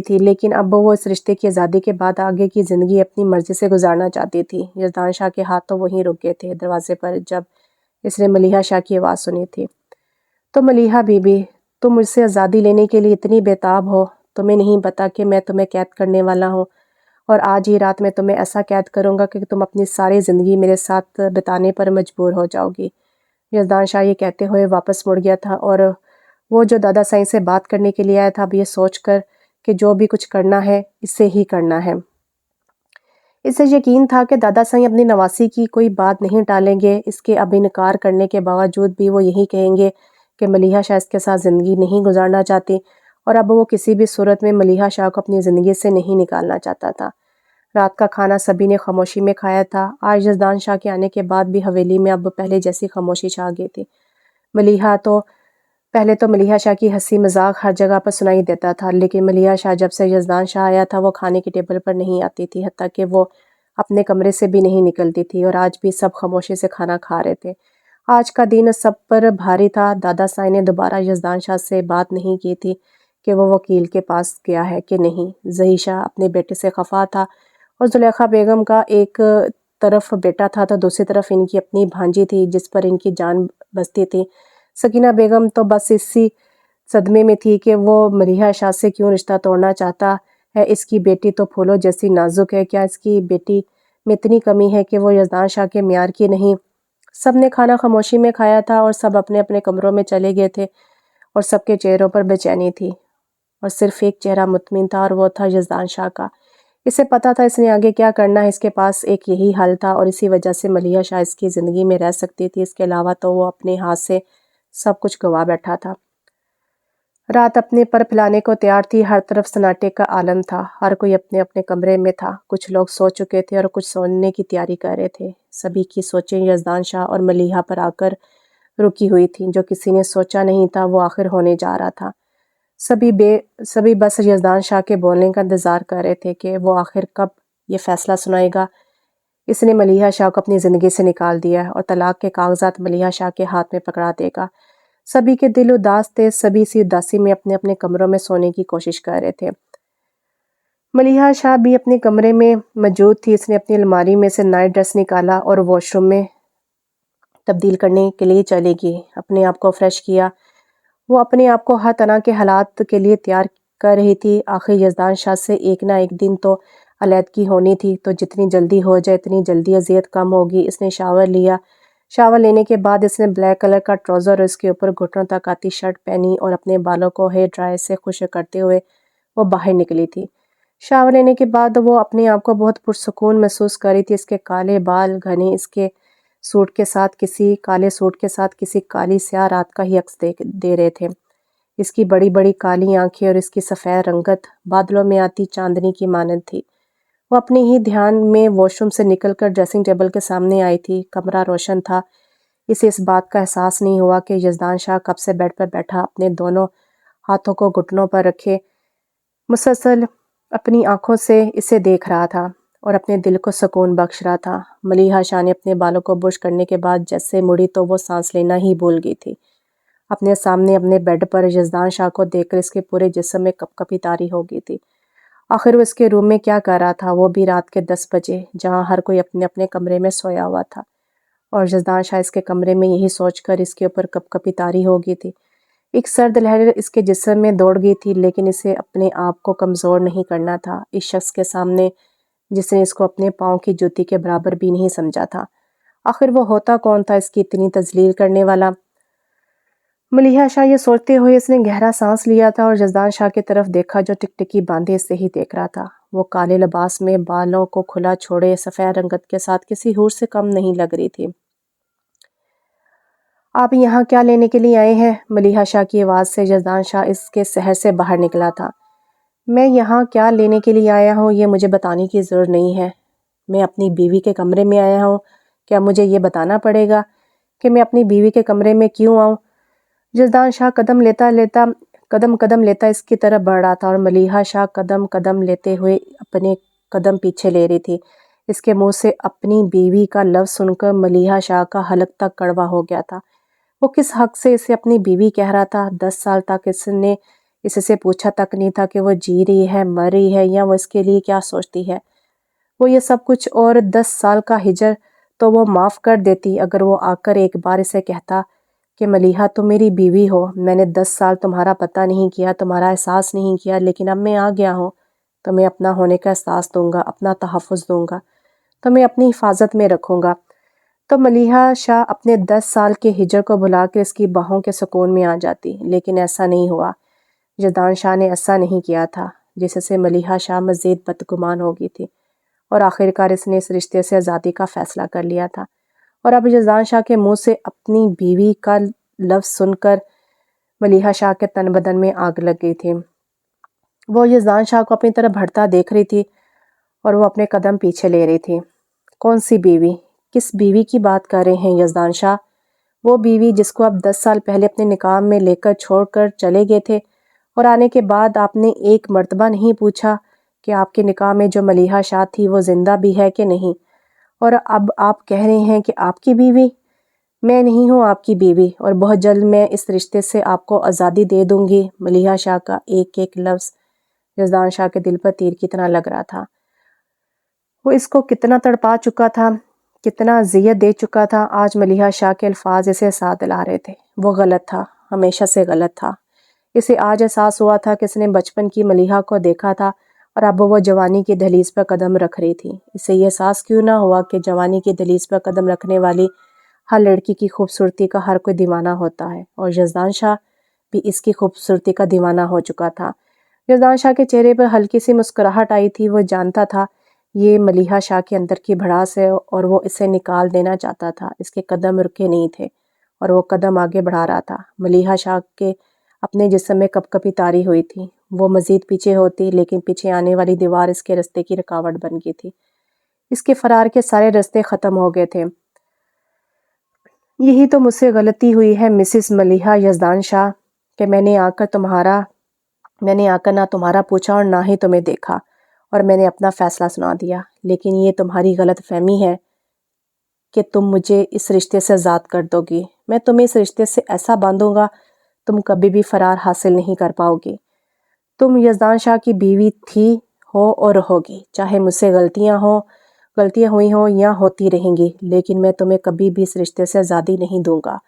تھی، لیکن اب وہ اس رشتے کی آزادی کے بعد آگے کی زندگی اپنی مرضی سے گزارنا چاہتی تھی۔ یزدان شاہ کے ہاتھ تو وہیں رک گئے تھے دروازے پر جب اس نے ملیحہ شاہ کی آواز سنی تھی۔ تو ملیحہ بی بی، تم مجھ سے آزادی لینے کے لیے اتنی بےتاب ہو؟ تمہیں نہیں پتا کہ میں تمہیں قید کرنے والا ہوں، اور آج ہی رات میں تمہیں ایسا قید کروں گا کہ تم اپنی ساری زندگی میرے ساتھ بتانے پر مجبور ہو جاؤ گی۔ یزدان شاہ یہ کہتے ہوئے واپس مڑ گیا تھا، اور وہ جو دادا سائیں سے بات کرنے کے لیے آیا تھا، اب یہ سوچ کر کہ جو بھی کچھ کرنا ہے اسے ہی کرنا ہے۔ اسے یقین تھا کہ دادا سائیں اپنی نواسی کی کوئی بات نہیں ٹالیں گے۔ اس کے اب انکار کرنے کے باوجود بھی وہ یہی کہیں گے کہ ملیحہ شاہ اس کے ساتھ زندگی نہیں گزارنا چاہتی، اور اب وہ کسی بھی صورت میں ملیحہ شاہ کو اپنی زندگی سے نہیں نکالنا چاہتا تھا۔ رات کا کھانا سبھی نے خاموشی میں کھایا تھا۔ آج یزدان شاہ کے آنے کے بعد بھی حویلی میں اب پہلے جیسی خاموشی چھا گئی تھی۔ پہلے تو ملیحہ شاہ کی ہنسی مذاق ہر جگہ پر سنائی دیتا تھا، لیکن ملیحہ شاہ جب سے یزدان شاہ آیا تھا وہ کھانے کی ٹیبل پر نہیں آتی تھی، حتیٰ کہ وہ اپنے کمرے سے بھی نہیں نکلتی تھی، اور آج بھی سب خاموشی سے کھانا کھا رہے تھے۔ آج کا دن سب پر بھاری تھا۔ دادا سائیں نے دوبارہ یزدان شاہ سے بات نہیں کی تھی کہ وہ وکیل کے پاس گیا ہے کہ نہیں۔ ظہیر شاہ اپنے بیٹے سے خفا تھا، اور زلیخا بیگم کا ایک طرف بیٹا تھا تو دوسری طرف ان کی اپنی بھانجی تھی جس پر ان کی جان بستی تھی۔ سکینہ بیگم تو بس اسی صدمے میں تھی کہ وہ ملیحہ شاہ سے کیوں رشتہ توڑنا چاہتا ہے۔ اس کی بیٹی تو پھولوں جیسی نازک ہے، کیا اس کی بیٹی میں اتنی کمی ہے کہ وہ یزدان شاہ کے معیار کی نہیں؟ سب نے کھانا خاموشی میں کھایا تھا اور سب اپنے اپنے کمروں میں چلے گئے تھے اور سب کے چہروں پر بے چینی تھی، اور صرف ایک چہرہ مطمئن تھا اور وہ تھا یزدان شاہ کا۔ اسے پتا تھا اس نے آگے کیا کرنا ہے، اس کے پاس ایک یہی حل تھا اور اسی وجہ سے ملیحہ شاہ اس کی زندگی میں رہ سکتی تھی، اس کے علاوہ تو وہ اپنے ہاتھ سے سب کچھ گوا بیٹھا تھا۔ رات اپنے پر پھیلانے کو تیار تھی، ہر طرف سناٹے کا عالم تھا، ہر کوئی اپنے اپنے کمرے میں تھا، کچھ لوگ سو چکے تھے اور کچھ سونے کی تیاری کر رہے تھے۔ سبھی کی سوچیں یزدان شاہ اور ملیحہ پر آ کر رکی ہوئی تھیں، جو کسی نے سوچا نہیں تھا وہ آخر ہونے جا رہا تھا۔ سبھی بس یزدان شاہ کے بولنے کا انتظار کر رہے تھے کہ وہ آخر کب یہ فیصلہ سنائے گا۔ اس نے ملیحہ شاہ کو اپنی زندگی سے نکال دیا اور طلاق کے کاغذات ملیحہ شاہ کے ہاتھ میں پکڑا دے گا۔ سبھی کے دل اداس تھے، سبھی اسی اداسی میں اپنے اپنے کمروں میں سونے کی کوشش کر رہے تھے۔ ملیحہ شاہ بھی اپنے کمرے میں موجود تھی۔ اس نے اپنی الماری میں سے نائٹ ڈریس نکالا اور واش روم میں تبدیل کرنے کے لیے چلے گئی، اپنے آپ کو فریش کیا۔ وہ اپنے آپ کو ہر طرح کے حالات کے لیے تیار کر رہی تھی، آخر یزدان شاہ سے ایک نہ ایک دن تو علیحدگی ہونی تھی، تو جتنی جلدی ہو جائے اتنی جلدی اذیت کم ہوگی۔ اس نے شاور لیا، شاور لینے کے بعد اس نے بلیک کلر کا ٹراؤزر اور اس کے اوپر گھٹنوں تک آتی شرٹ پہنی اور اپنے بالوں کو ہیئر ڈرائر سے خشک کرتے ہوئے وہ باہر نکلی تھی۔ شاور لینے کے بعد وہ اپنے آپ کو بہت پرسکون محسوس کر رہی تھی۔ اس کے کالے بال گھنے اس کے کالے سوٹ کے ساتھ کسی کالی سیاہ رات کا ہی عکس دے رہے تھے۔ اس کی بڑی بڑی کالی آنکھیں اور اس کی سفید رنگت بادلوں میں آتی چاندنی کی مانند تھی۔ وہ اپنے ہی دھیان میں واش روم سے نکل کر ڈریسنگ ٹیبل کے سامنے آئی تھی۔ کمرہ روشن تھا، اسے اس بات کا احساس نہیں ہوا کہ یزدان شاہ کب سے بیڈ پر بیٹھا اپنے دونوں ہاتھوں کو گھٹنوں پر رکھے مسلسل اپنی آنکھوں سے اسے دیکھ رہا تھا اور اپنے دل کو سکون بخش رہا تھا۔ ملیحہ شاہ نے اپنے بالوں کو برش کرنے کے بعد جیسے مڑی تو وہ سانس لینا ہی بھول گئی تھی۔ اپنے سامنے اپنے بیڈ پر یزدان شاہ کو دیکھ کر اس کے پورے جسم میں کپ کپی طاری ہو گئی تھی۔ آخر وہ اس کے روم میں کیا کر رہا تھا، وہ بھی رات کے 10 بجے، جہاں ہر کوئی اپنے اپنے کمرے میں سویا ہوا تھا، اور یزدان شاہ اس کے کمرے میں یہی سوچ کر اس کے اوپر کپ کپی طاری ہو گئی تھی۔ ایک سرد لہر اس کے جسم میں دوڑ گئی تھی، لیکن اسے اپنے آپ کو کمزور نہیں کرنا تھا اس شخص کے سامنے جس نے اس کو اپنے پاؤں کی جوتی کے برابر بھی نہیں سمجھا تھا۔ آخر وہ ہوتا کون تھا اس کی اتنی تذلیل کرنے والا؟ ملیحہ شاہ یہ سوچتے ہوئے اس نے گہرا سانس لیا تھا اور یزدان شاہ کی طرف دیکھا جو ٹکٹکی باندھے اسے ہی دیکھ رہا تھا۔ وہ کالے لباس میں بالوں کو کھلا چھوڑے سفید رنگت کے ساتھ کسی حور سے کم نہیں لگ رہی تھی۔ آپ یہاں کیا لینے کے لیے آئے ہیں؟ ملیحہ شاہ کی آواز سے یزدان شاہ اس کے شہر سے باہر نکلا تھا۔ میں یہاں کیا لینے کے لیے آیا ہوں یہ مجھے بتانے کی ضرورت نہیں ہے۔ میں اپنی بیوی کے کمرے میں آیا ہوں، کیا مجھے یہ بتانا پڑے گا کہ میں اپنی بیوی کے کمرے میں کیوں آؤں؟ یزدان شاہ قدم لیتا اس کی طرف بڑھ رہا تھا اور ملیحہ شاہ قدم لیتے ہوئے اپنے قدم پیچھے لے رہی تھی۔ اس کے منہ سے اپنی بیوی کا لفظ سن کر ملیحہ شاہ کا حلق تک کڑوا ہو گیا تھا۔ وہ کس حق سے اسے اپنی بیوی کہہ رہا تھا؟ 10 سال تک اس نے اس سے پوچھا تک نہیں تھا کہ وہ جی رہی ہے، مر رہی ہے، یا وہ اس کے لیے کیا سوچتی ہے۔ وہ یہ سب کچھ اور 10 سال کا ہجر تو وہ معاف کر دیتی اگر وہ آ کر ایک بار اسے کہتا کہ ملیحہ تم میری بیوی ہو، میں نے 10 سال تمہارا پتہ نہیں کیا، تمہارا احساس نہیں کیا، لیکن اب میں آ گیا ہوں، تمہیں اپنا ہونے کا احساس دوں گا، اپنا تحفظ دوں گا، تمہیں اپنی حفاظت میں رکھوں گا۔ تو ملیحہ شاہ اپنے 10 سال کے ہجر کو بھلا کے اس کی باہوں کے سکون میں آ جاتی، لیکن ایسا نہیں ہوا۔ یزدان شاہ نے ایسا نہیں کیا تھا، جس سے ملیحہ شاہ مزید بدگمان ہو گئی تھی، اور آخرکار اس نے اس رشتے سے آزادی کا فیصلہ کر لیا تھا۔ اور اب یزدان شاہ کے منہ سے اپنی بیوی کا لفظ سن کر ملیحہ شاہ کے تن بدن میں آگ لگ گئی تھی۔ وہ یزدان شاہ کو اپنی طرف بڑھتا دیکھ رہی تھی اور وہ اپنے قدم پیچھے لے رہی تھی۔ کون سی بیوی؟ کس بیوی کی بات کر رہے ہیں یزدان شاہ؟ وہ بیوی جس کو آپ 10 سال پہلے اپنے نکاح میں لے کر چھوڑ کر چلے گئے تھے، اور آنے کے بعد آپ نے ایک مرتبہ نہیں پوچھا کہ آپ کے نکاح میں جو ملیحہ شاہ تھی وہ زندہ بھی ہے کہ نہیں، اور اب آپ کہہ رہے ہیں کہ آپ کی بیوی؟ میں نہیں ہوں آپ کی بیوی، اور بہت جلد میں اس رشتے سے آپ کو آزادی دے دوں گی۔ ملیحہ شاہ کا ایک ایک لفظ یزدان شاہ کے دل پر تیر کی طرح لگ رہا تھا۔ وہ اس کو کتنا تڑپا چکا تھا، کتنا اذیت دے چکا تھا، آج ملیحہ شاہ کے الفاظ اسے ساتھ دلا رہے تھے۔ وہ غلط تھا، ہمیشہ سے غلط تھا۔ اسے آج احساس ہوا تھا کہ اس نے بچپن کی ملیحہ کو دیکھا تھا اور اب وہ جوانی کی دہلیز پر قدم رکھ رہی تھی۔ اسے یہ احساس کیوں نہ ہوا کہ جوانی کی دہلیز پر قدم رکھنے والی ہر لڑکی کی خوبصورتی کا ہر کوئی دیوانہ ہوتا ہے، اور یزدان شاہ بھی اس کی خوبصورتی کا دیوانہ ہو چکا تھا۔ یزدان شاہ کے چہرے پر ہلکی سی مسکراہٹ آئی تھی۔ وہ جانتا تھا یہ ملیحہ شاہ کے اندر کی بھڑاس ہے اور وہ اسے نکال دینا چاہتا تھا۔ اس کے قدم رکے نہیں تھے اور وہ قدم آگے بڑھا رہا تھا۔ ملیحہ شاہ کے اپنے جسم میں کپ کپی تاری ہوئی تھی۔ وہ مزید پیچھے ہوتی، لیکن پیچھے آنے والی دیوار اس کے رستے کی رکاوٹ بن گئی تھی۔ اس کے فرار کے سارے رستے ختم ہو گئے تھے۔ یہی تو مجھ سے غلطی ہوئی ہے مسز ملیحہ یزدان شاہ کہ میں نے آ کر نہ تمہارا پوچھا اور نہ ہی تمہیں دیکھا، اور میں نے اپنا فیصلہ سنا دیا۔ لیکن یہ تمہاری غلط فہمی ہے کہ تم مجھے اس رشتے سے آزاد کر دو گی۔ میں تمہیں اس رشتے سے ایسا باندھوں گا تم کبھی بھی فرار حاصل نہیں کر پاؤ گی۔ تم یزدان شاہ کی بیوی تھی، ہو اور رہو گی، چاہے مجھ سے غلطیاں ہوئی ہوں یا ہوتی رہیں گی، لیکن میں تمہیں کبھی بھی اس رشتے سے آزادی نہیں دوں گا۔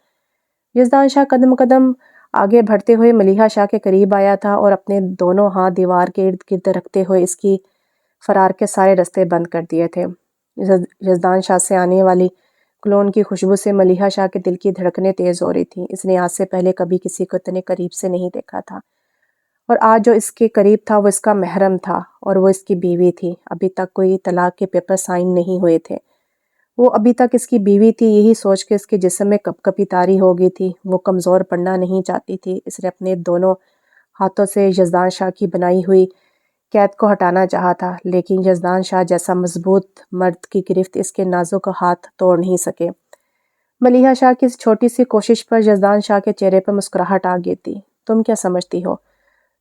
یزدان شاہ قدم قدم آگے بڑھتے ہوئے ملیحہ شاہ کے قریب آیا تھا اور اپنے دونوں ہاتھ دیوار کے ارد گرد رکھتے ہوئے اس کی فرار کے سارے رستے بند کر دیے تھے۔ یزدان شاہ سے آنے والی کلون کی خوشبو سے ملیحہ شاہ کے دل کی دھڑکنیں تیز ہو رہی تھیں۔ اس نے آج سے پہلے کبھی کسی کو اتنے قریب سے نہیں دیکھا تھا، اور آج جو اس کے قریب تھا وہ اس کا محرم تھا اور وہ اس کی بیوی تھی۔ ابھی تک کوئی طلاق کے پیپر سائن نہیں ہوئے تھے۔ وہ ابھی تک اس کی بیوی تھی، یہی سوچ کے اس کے جسم میں کپ کپی طاری ہو گئی تھی۔ وہ کمزور پڑنا نہیں چاہتی تھی۔ اس نے اپنے دونوں ہاتھوں سے یزدان شاہ کی بنائی ہوئی قید کو ہٹانا چاہا تھا، لیکن یزدان شاہ جیسا مضبوط مرد کی گرفت اس کے نازک ہاتھ توڑ نہیں سکے۔ ملیحہ شاہ کی اس چھوٹی سی کوشش پر یزدان شاہ کے چہرے پر مسکراہٹ آ گئی تھی۔ تم کیا سمجھتی ہو؟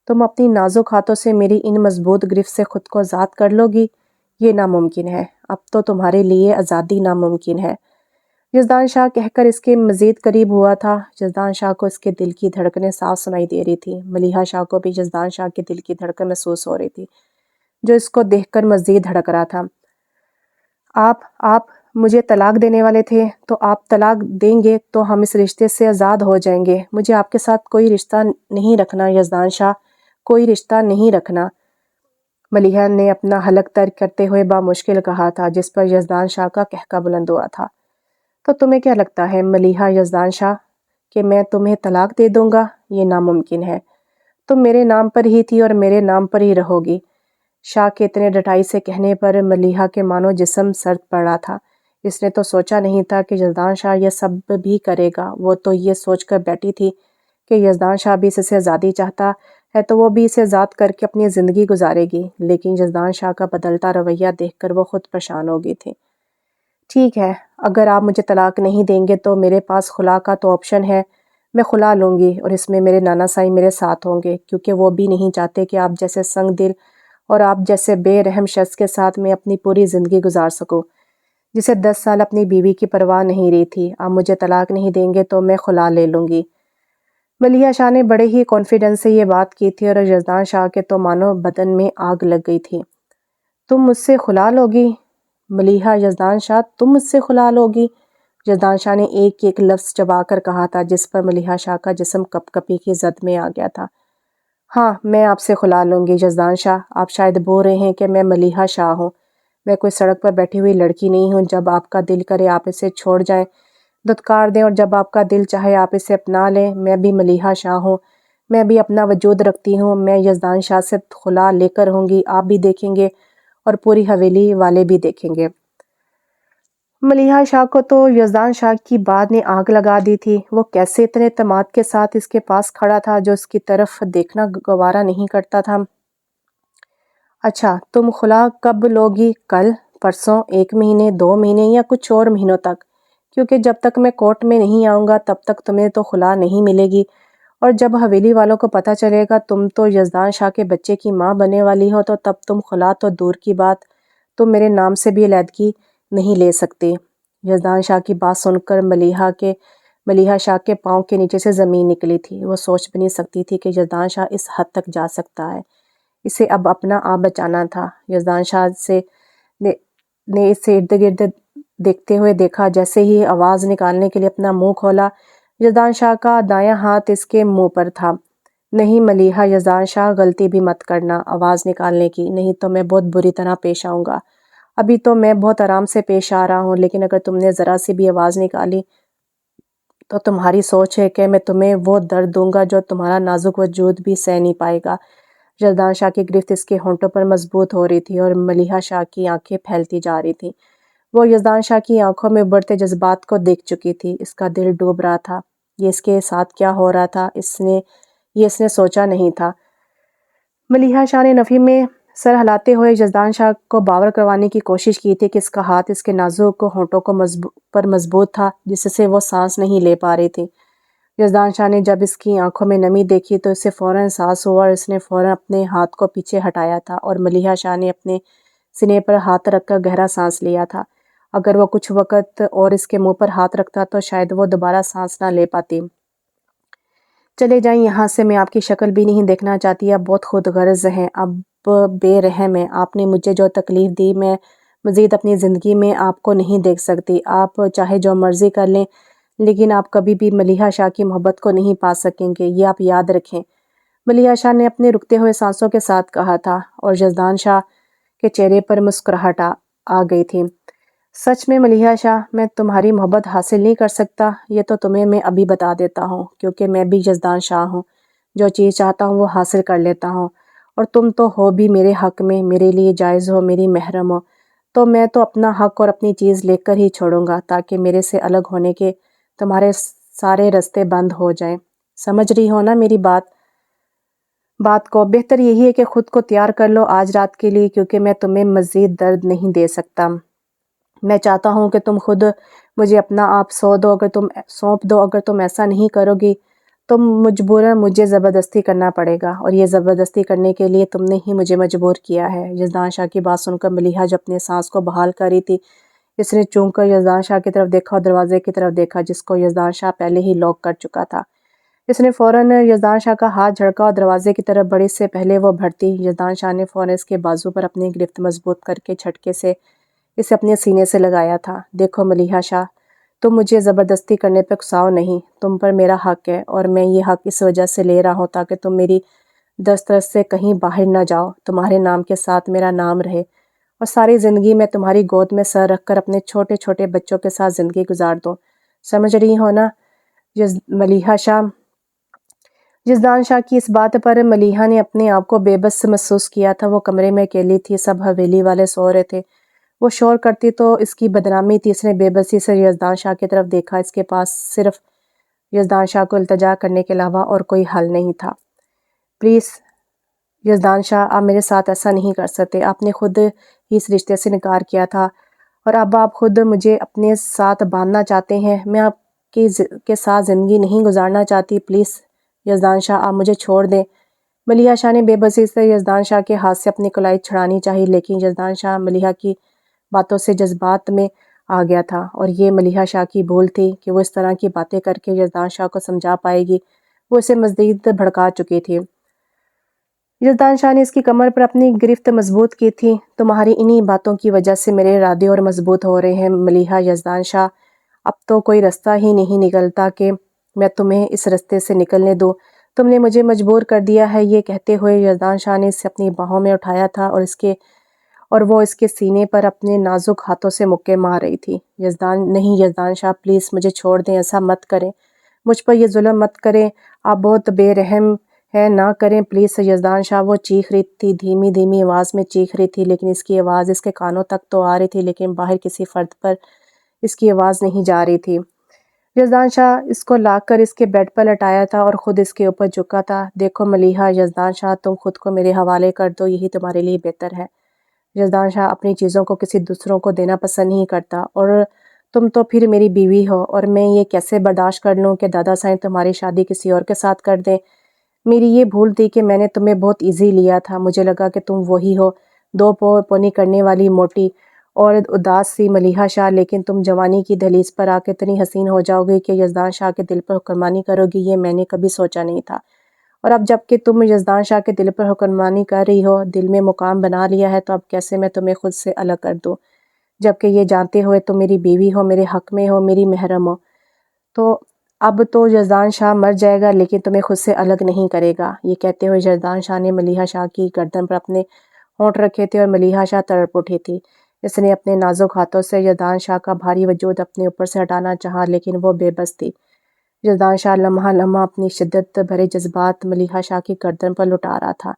تم اپنی نازک ہاتھوں سے میری ان مضبوط گرفت سے خود کو آزاد کر لو گی؟ یہ ناممکن ہے۔ اب تو تمہارے لیے آزادی ناممکن ہے۔ یزدان شاہ کہہ کر اس کے مزید قریب ہوا تھا۔ یزدان شاہ کو اس کے دل کی دھڑکنیں صاف سنائی دے رہی تھی۔ ملیحہ شاہ کو بھی یزدان شاہ کے دل کی دھڑکن محسوس ہو رہی تھی، جو اس کو دیکھ کر مزید دھڑک رہا تھا۔ آپ مجھے طلاق دینے والے تھے، تو آپ طلاق دیں گے تو ہم اس رشتے سے آزاد ہو جائیں گے۔ مجھے آپ کے ساتھ کوئی رشتہ نہیں رکھنا یزدان شاہ، کوئی رشتہ نہیں رکھنا، ملیحہ نے اپنا حلق ترک کرتے ہوئے بامشکل کہا تھا، جس پر یزدان شاہ کا قہقہ بلند ہوا تھا۔ تو تمہیں کیا لگتا ہے ملیحہ یزدان شاہ کہ میں تمہیں طلاق دے دوں گا؟ یہ ناممکن ہے۔ تم میرے نام پر ہی تھی اور میرے نام پر ہی رہو گی۔ شاہ کے اتنے ڈٹائی سے کہنے پر ملیحہ کے مانو جسم سرد پڑ رہا تھا۔ اس نے تو سوچا نہیں تھا کہ یزدان شاہ یہ سب بھی کرے گا۔ وہ تو یہ سوچ کر بیٹھی تھی کہ یزدان شاہ بھی اس سے آزادی چاہتا ہے تو وہ بھی اسے آزاد کر کے اپنی زندگی گزارے گی، لیکن یزدان شاہ کا بدلتا رویہ دیکھ کر وہ خود پریشان ہو گئی تھی۔ ٹھیک ہے، اگر آپ مجھے طلاق نہیں دیں گے تو میرے پاس خلا کا تو آپشن ہے، میں خلا لوں گی، اور اس میں میرے نانا سائی میرے ساتھ ہوں گے، کیونکہ وہ بھی نہیں چاہتے کہ آپ جیسے سنگ دل اور آپ جیسے بے رحم شخص کے ساتھ میں اپنی پوری زندگی گزار سکوں، جسے 10 سال اپنی بیوی کی پرواہ نہیں رہی تھی۔ آپ مجھے طلاق نہیں دیں گے تو میں خلا لے لوں گی۔ ملیحہ شاہ نے بڑے ہی کانفیڈنس سے یہ بات کی تھی، اور یزدان شاہ کے تو مانو بدن میں آگ لگ گئی تھی۔ تم مجھ سے خلا لوگی؟ ملیحہ یزدان شاہ، تم مجھ سے خلا لوگی؟ یزدان شاہ نے ایک ایک لفظ چبا کر کہا تھا، جس پر ملیحہ شاہ کا جسم کپ کپی کی زد میں آ گیا تھا۔ ہاں، میں آپ سے خلا لوں گی یزدان شاہ۔ آپ شاید بول رہے ہیں کہ میں ملیحہ شاہ ہوں۔ میں کوئی سڑک پر بیٹھی ہوئی لڑکی نہیں ہوں۔ جب آپ کا دل کرے آپ اسے چھوڑ جائیں، دھتکار دیں، اور جب آپ کا دل چاہے آپ اسے اپنا لیں۔ میں بھی ملیحہ شاہ ہوں، میں بھی اپنا وجود رکھتی ہوں۔ میں یزدان شاہ سے خلا لے کر ہوں گی، آپ بھی دیکھیں گے اور پوری حویلی والے بھی دیکھیں گے۔ ملیحہ شاہ کو تو یزدان شاہ کی بات نے آگ لگا دی تھی۔ وہ کیسے اتنے اعتماد کے ساتھ اس کے پاس کھڑا تھا جو اس کی طرف دیکھنا گوارا نہیں کرتا تھا۔ اچھا، تم خلا کب لوگی؟ کل، پرسوں، 1 مہینے، 2 مہینے یا کچھ اور مہینوں تک؟ کیونکہ جب تک میں کورٹ میں نہیں آؤں گا تب تک تمہیں تو خلا نہیں ملے گی، اور جب حویلی والوں کو پتہ چلے گا تم تو یزدان شاہ کے بچے کی ماں بننے والی ہو تو تب تم خلا تو دور کی بات، تم میرے نام سے بھی علیحدگی نہیں لے سکتے۔ یزدان شاہ کی بات سن کر ملیحہ شاہ کے پاؤں کے نیچے سے زمین نکلی تھی۔ وہ سوچ بھی نہیں سکتی تھی کہ یزدان شاہ اس حد تک جا سکتا ہے۔ اسے اب اپنا آپ بچانا تھا۔ یزدان شاہ نے اسے ارد گرد دیکھتے ہوئے دیکھا۔ جیسے ہی آواز نکالنے کے لیے اپنا منہ کھولا، یزدان شاہ کا دایاں ہاتھ اس کے منہ پر تھا۔ نہیں ملیحہ، یزدان شاہ غلطی بھی مت کرنا آواز نکالنے کی، نہیں تو میں بہت بری طرح پیش آؤں گا۔ ابھی تو میں بہت آرام سے پیش آ رہا ہوں، لیکن اگر تم نے ذرا سی بھی آواز نکالی تو تمہاری سوچ ہے کہ میں تمہیں وہ درد دوں گا جو تمہارا نازک وجود بھی سہ نہیں پائے گا۔ یزدان شاہ کی گرفت اس کے ہونٹوں پر مضبوط ہو رہی تھی اور ملیحہ شاہ کی آنکھیں پھیلتی جا رہی تھیں۔ وہ یزدان شاہ کی آنکھوں میں ابھرتے جذبات کو دیکھ چکی تھی۔ اس کا دل ڈوب رہا تھا۔ یہ اس کے ساتھ کیا ہو رہا تھا اس نے سوچا نہیں تھا۔ ملیحہ شاہ نے نفی میں سر ہلاتے ہوئے یزدان شاہ کو باور کروانے کی کوشش کی تھی کہ اس کا ہاتھ اس کے نازک ہونٹوں پر مضبوط تھا، جس سے وہ سانس نہیں لے پا رہی تھی۔ یزدان شاہ نے جب اس کی آنکھوں میں نمی دیکھی تو اسے فوراً احساس ہوا اور اس نے فوراً اپنے ہاتھ کو پیچھے ہٹایا تھا اور ملیحہ شاہ نے اپنے سینے پر ہاتھ رکھ کر گہرا سانس لیا تھا۔ اگر وہ کچھ وقت اور اس کے منہ پر ہاتھ رکھتا تو شاید وہ دوبارہ سانس نہ لے پاتی۔ چلے جائیں یہاں سے، میں آپ کی شکل بھی نہیں دیکھنا چاہتی، آپ بہت خود غرض ہیں، اب بے رحم ہیں، آپ نے مجھے جو تکلیف دی میں مزید اپنی زندگی میں آپ کو نہیں دیکھ سکتی۔ آپ چاہے جو مرضی کر لیں لیکن آپ کبھی بھی ملیحہ شاہ کی محبت کو نہیں پا سکیں گے، یہ آپ یاد رکھیں۔ ملیحہ شاہ نے اپنے رکتے ہوئے سانسوں کے ساتھ کہا تھا اور یزدان شاہ کے چہرے پر مسکراہٹ آ گئی تھی۔ سچ میں ملیحہ شاہ، میں تمہاری محبت حاصل نہیں کر سکتا، یہ تو تمہیں میں ابھی بتا دیتا ہوں، کیونکہ میں بھی یزدان شاہ ہوں، جو چیز چاہتا ہوں وہ حاصل کر لیتا ہوں، اور تم تو ہو بھی میرے حق میں، میرے لیے جائز ہو، میری محرم ہو، تو میں تو اپنا حق اور اپنی چیز لے کر ہی چھوڑوں گا تاکہ میرے سے الگ ہونے کے تمہارے سارے راستے بند ہو جائیں۔ سمجھ رہی ہو نا میری بات کو؟ بہتر یہی ہے کہ خود کو تیار کر لو آج رات کے لیے، کیونکہ میں تمہیں مزید درد نہیں دے سکتا۔ میں چاہتا ہوں کہ تم خود مجھے اپنا آپ سونپ دو، اگر تم ایسا نہیں کرو گی تو مجبوراً مجھے زبردستی کرنا پڑے گا، اور یہ زبردستی کرنے کے لیے تم نے ہی مجھے مجبور کیا ہے۔ یزدان شاہ کی بات سن کر ملیحہ جو اپنے سانس کو بحال کر رہی تھی، اس نے چونک کر یزدان شاہ کی طرف دیکھا اور دروازے کی طرف دیکھا جس کو یزدان شاہ پہلے ہی لاک کر چکا تھا۔ اس نے فوراً یزدان شاہ کا ہاتھ جھڑکا اور دروازے کی طرف بڑھی، اس سے پہلے وہ بڑھتی یزدان شاہ نے فوراً اس کے بازو پر اپنی گرفت مضبوط کر کے جھٹکے سے اسے اپنے سینے سے لگایا تھا۔ دیکھو ملیحہ شاہ، تم مجھے زبردستی کرنے پہ اکساؤ نہیں، تم پر میرا حق ہے، اور میں یہ حق اس وجہ سے لے رہا ہوں تاکہ تم میری دسترس سے کہیں باہر نہ جاؤ، تمہارے نام کے ساتھ میرا نام رہے، اور ساری زندگی میں تمہاری گود میں سر رکھ کر اپنے چھوٹے چھوٹے بچوں کے ساتھ زندگی گزار دوں۔ سمجھ رہی ہو نا ملیحہ شاہ؟ یزدان شاہ کی اس بات پر ملیحہ نے اپنے آپ کو بے بس محسوس کیا تھا۔ وہ کمرے میں اکیلی تھی، سب حویلی والے سو رہے تھے، وہ شور کرتی تو اس کی بدنامی تھی۔ اس نے بے بسی سے یزدان شاہ کی طرف دیکھا، اس کے پاس صرف یزدان شاہ کو التجا کرنے کے علاوہ اور کوئی حل نہیں تھا۔ پلیز یزدان شاہ، آپ میرے ساتھ ایسا نہیں کر سکتے، آپ نے خود ہی اس رشتے سے انکار کیا تھا، اور اب آپ خود مجھے اپنے ساتھ باندھنا چاہتے ہیں۔ میں آپ کے ساتھ زندگی نہیں گزارنا چاہتی، پلیز یزدان شاہ، آپ مجھے چھوڑ دیں۔ ملیحہ شاہ نے بے بسی سے یزدان شاہ کے ہاتھ سے اپنی کلائی چھڑانی چاہی، لیکن یزدان شاہ ملیحہ کی باتوں سے جذبات میں آ گیا تھا، اور یہ ملیحہ شاہ کی بھول تھی کہ وہ اس طرح کی باتیں کر کے یزدان شاہ کو سمجھا پائے گی۔ وہ اسے مزید بھڑکا چکی تھی۔ یزدان شاہ نے اس کی کمر پر اپنی گرفت مضبوط کی تھی۔ تمہاری انہی باتوں کی وجہ سے میرے ارادے اور مضبوط ہو رہے ہیں ملیحہ۔ یزدان شاہ، اب تو کوئی رستہ ہی نہیں نکلتا کہ میں تمہیں اس رستے سے نکلنے دوں، تم نے مجھے مجبور کر دیا ہے۔ یہ کہتے ہوئے یزدان شاہ نے اسے اپنی باہوں میں اٹھایا تھا اور وہ اس کے سینے پر اپنے نازک ہاتھوں سے مکے مار رہی تھی۔ نہیں یزدان شاہ، پلیز مجھے چھوڑ دیں، ایسا مت کریں، مجھ پر یہ ظلم مت کریں، آپ بہت بے رحم ہیں، نہ کریں پلیز یزدان شاہ۔ وہ چیخ رہی تھی، دھیمی دھیمی آواز میں چیخ رہی تھی، لیکن اس کی آواز اس کے کانوں تک تو آ رہی تھی لیکن باہر کسی فرد پر اس کی آواز نہیں جا رہی تھی۔ یزدان شاہ اس کو لا کر اس کے بیڈ پر لٹایا تھا اور خود اس کے اوپر جھکا تھا۔ دیکھو ملیحہ، یزدان شاہ، تم خود کو میرے حوالے کر دو، یہی تمہارے لیے بہتر ہے۔ یزدان شاہ اپنی چیزوں کو کسی دوسروں کو دینا پسند نہیں کرتا، اور تم تو پھر میری بیوی ہو، اور میں یہ کیسے برداشت کر لوں کہ دادا سائیں تمہاری شادی کسی اور کے ساتھ کر دیں۔ میری یہ بھول تھی کہ میں نے تمہیں بہت ایزی لیا تھا، مجھے لگا کہ تم وہی ہو، دو پونی کرنے والی موٹی اور اداس سی ملیحہ شاہ، لیکن تم جوانی کی دہلیز پر آ کے اتنی حسین ہو جاؤ گی کہ یزدان شاہ کے دل پر حکمرانی کرو گی، یہ میں نے کبھی سوچا نہیں تھا۔ اور اب جب کہ تم یزدان شاہ کے دل پر حکمرانی کر رہی ہو، دل میں مقام بنا لیا ہے، تو اب کیسے میں تمہیں خود سے الگ کر دوں، جبکہ یہ جانتے ہوئے تم میری بیوی ہو، میرے حق میں ہو، میری محرم ہو۔ تو اب تو یزدان شاہ مر جائے گا لیکن تمہیں خود سے الگ نہیں کرے گا۔ یہ کہتے ہوئے یزدان شاہ نے ملیحہ شاہ کی گردن پر اپنے ہونٹ رکھے تھے اور ملیحہ شاہ تڑپ اٹھی تھی۔ اس نے اپنے نازک ہاتھوں سے یزدان شاہ کا بھاری وجود اپنے اوپر سے ہٹانا چاہا لیکن وہ بے بس تھی۔ یزدان شاہ لمحہ لمحہ اپنی شدت بھرے جذبات ملیحہ شاہ کی گردن پر لٹا رہا تھا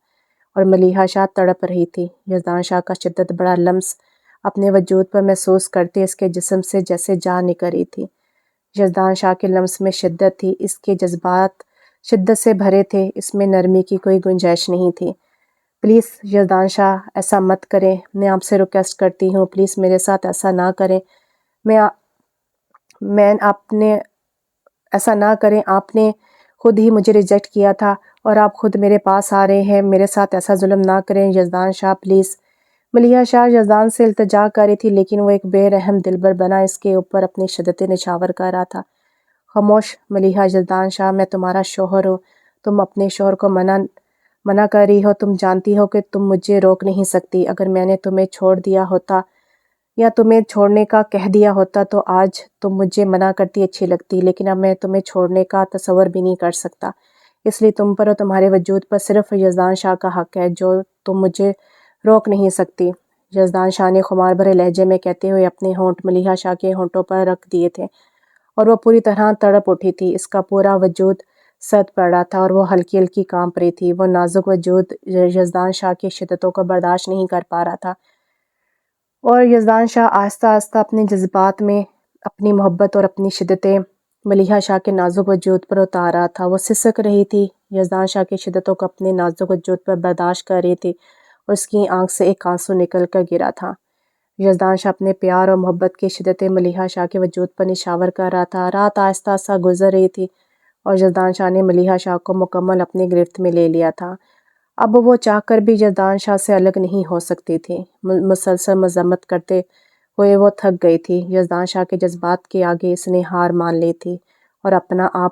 اور ملیحہ شاہ تڑپ رہی تھی۔ یزدان شاہ کا شدت بڑا لمس اپنے وجود پر محسوس کرتے اس کے جسم سے جیسے جان نکل رہی تھی۔ یزدان شاہ کے لمس میں شدت تھی، اس کے جذبات شدت سے بھرے تھے، اس میں نرمی کی کوئی گنجائش نہیں تھی۔ پلیز یزدان شاہ ایسا مت کریں، میں آپ سے ریکویسٹ کرتی ہوں، پلیز میرے ساتھ ایسا نہ کریں، آپ نے ایسا نہ کریں، آپ نے خود ہی مجھے ریجیکٹ کیا تھا اور آپ خود میرے پاس آ رہے ہیں، میرے ساتھ ایسا ظلم نہ کریں یزدان شاہ پلیز۔ ملیحہ شاہ یزدان سے التجا کر رہی تھی لیکن وہ ایک بے رحم دلبر بنا اس کے اوپر اپنی شدتیں نچھاور کر رہا تھا۔ خاموش ملیحہ، یزدان شاہ میں تمہارا شوہر ہوں، تم اپنے شوہر کو منع کر رہی ہو، تم جانتی ہو کہ تم مجھے روک نہیں سکتی، اگر میں نے تمہیں چھوڑ دیا ہوتا یا تمہیں چھوڑنے کا کہہ دیا ہوتا تو آج تم مجھے منع کرتی اچھی لگتی، لیکن اب میں تمہیں چھوڑنے کا تصور بھی نہیں کر سکتا، اس لیے تم پر اور تمہارے وجود پر صرف یزدان شاہ کا حق ہے جو تم مجھے روک نہیں سکتی۔ یزدان شاہ نے خمار بھرے لہجے میں کہتے ہوئے اپنے ہونٹ ملیحہ شاہ کے ہونٹوں پر رکھ دیے تھے اور وہ پوری طرح تڑپ اٹھی تھی، اس کا پورا وجود سرد پڑ رہا تھا اور وہ ہلکی ہلکی کانپ رہی تھی، وہ نازک وجود یزدان شاہ کی شدتوں کو برداشت نہیں کر پا رہا تھا اور یزدان شاہ آہستہ آہستہ اپنے جذبات میں اپنی محبت اور اپنی شدتیں ملیحہ شاہ کے نازک وجود پر اتار رہا تھا۔ وہ سسک رہی تھی، یزدان شاہ کی شدتوں کو اپنے نازک وجود پر برداشت کر رہی تھی اور اس کی آنکھ سے ایک آنسو نکل کر گرا تھا۔ یزدان شاہ اپنے پیار اور محبت کی شدتیں ملیحہ شاہ کے وجود پر نچھاور کر رہا تھا۔ رات آہستہ آہستہ گزر رہی تھی اور یزدان شاہ نے ملیحہ شاہ کو مکمل اپنی گرفت میں لے لیا تھا۔ اب وہ چاہ کر بھی یزدان شاہ سے الگ نہیں ہو سکتی تھی۔ مسلسل مذمت کرتے ہوئے وہ تھک گئی تھی۔ یزدان شاہ کے جذبات کے آگے اس نے ہار مان لی تھی اور اپنا آپ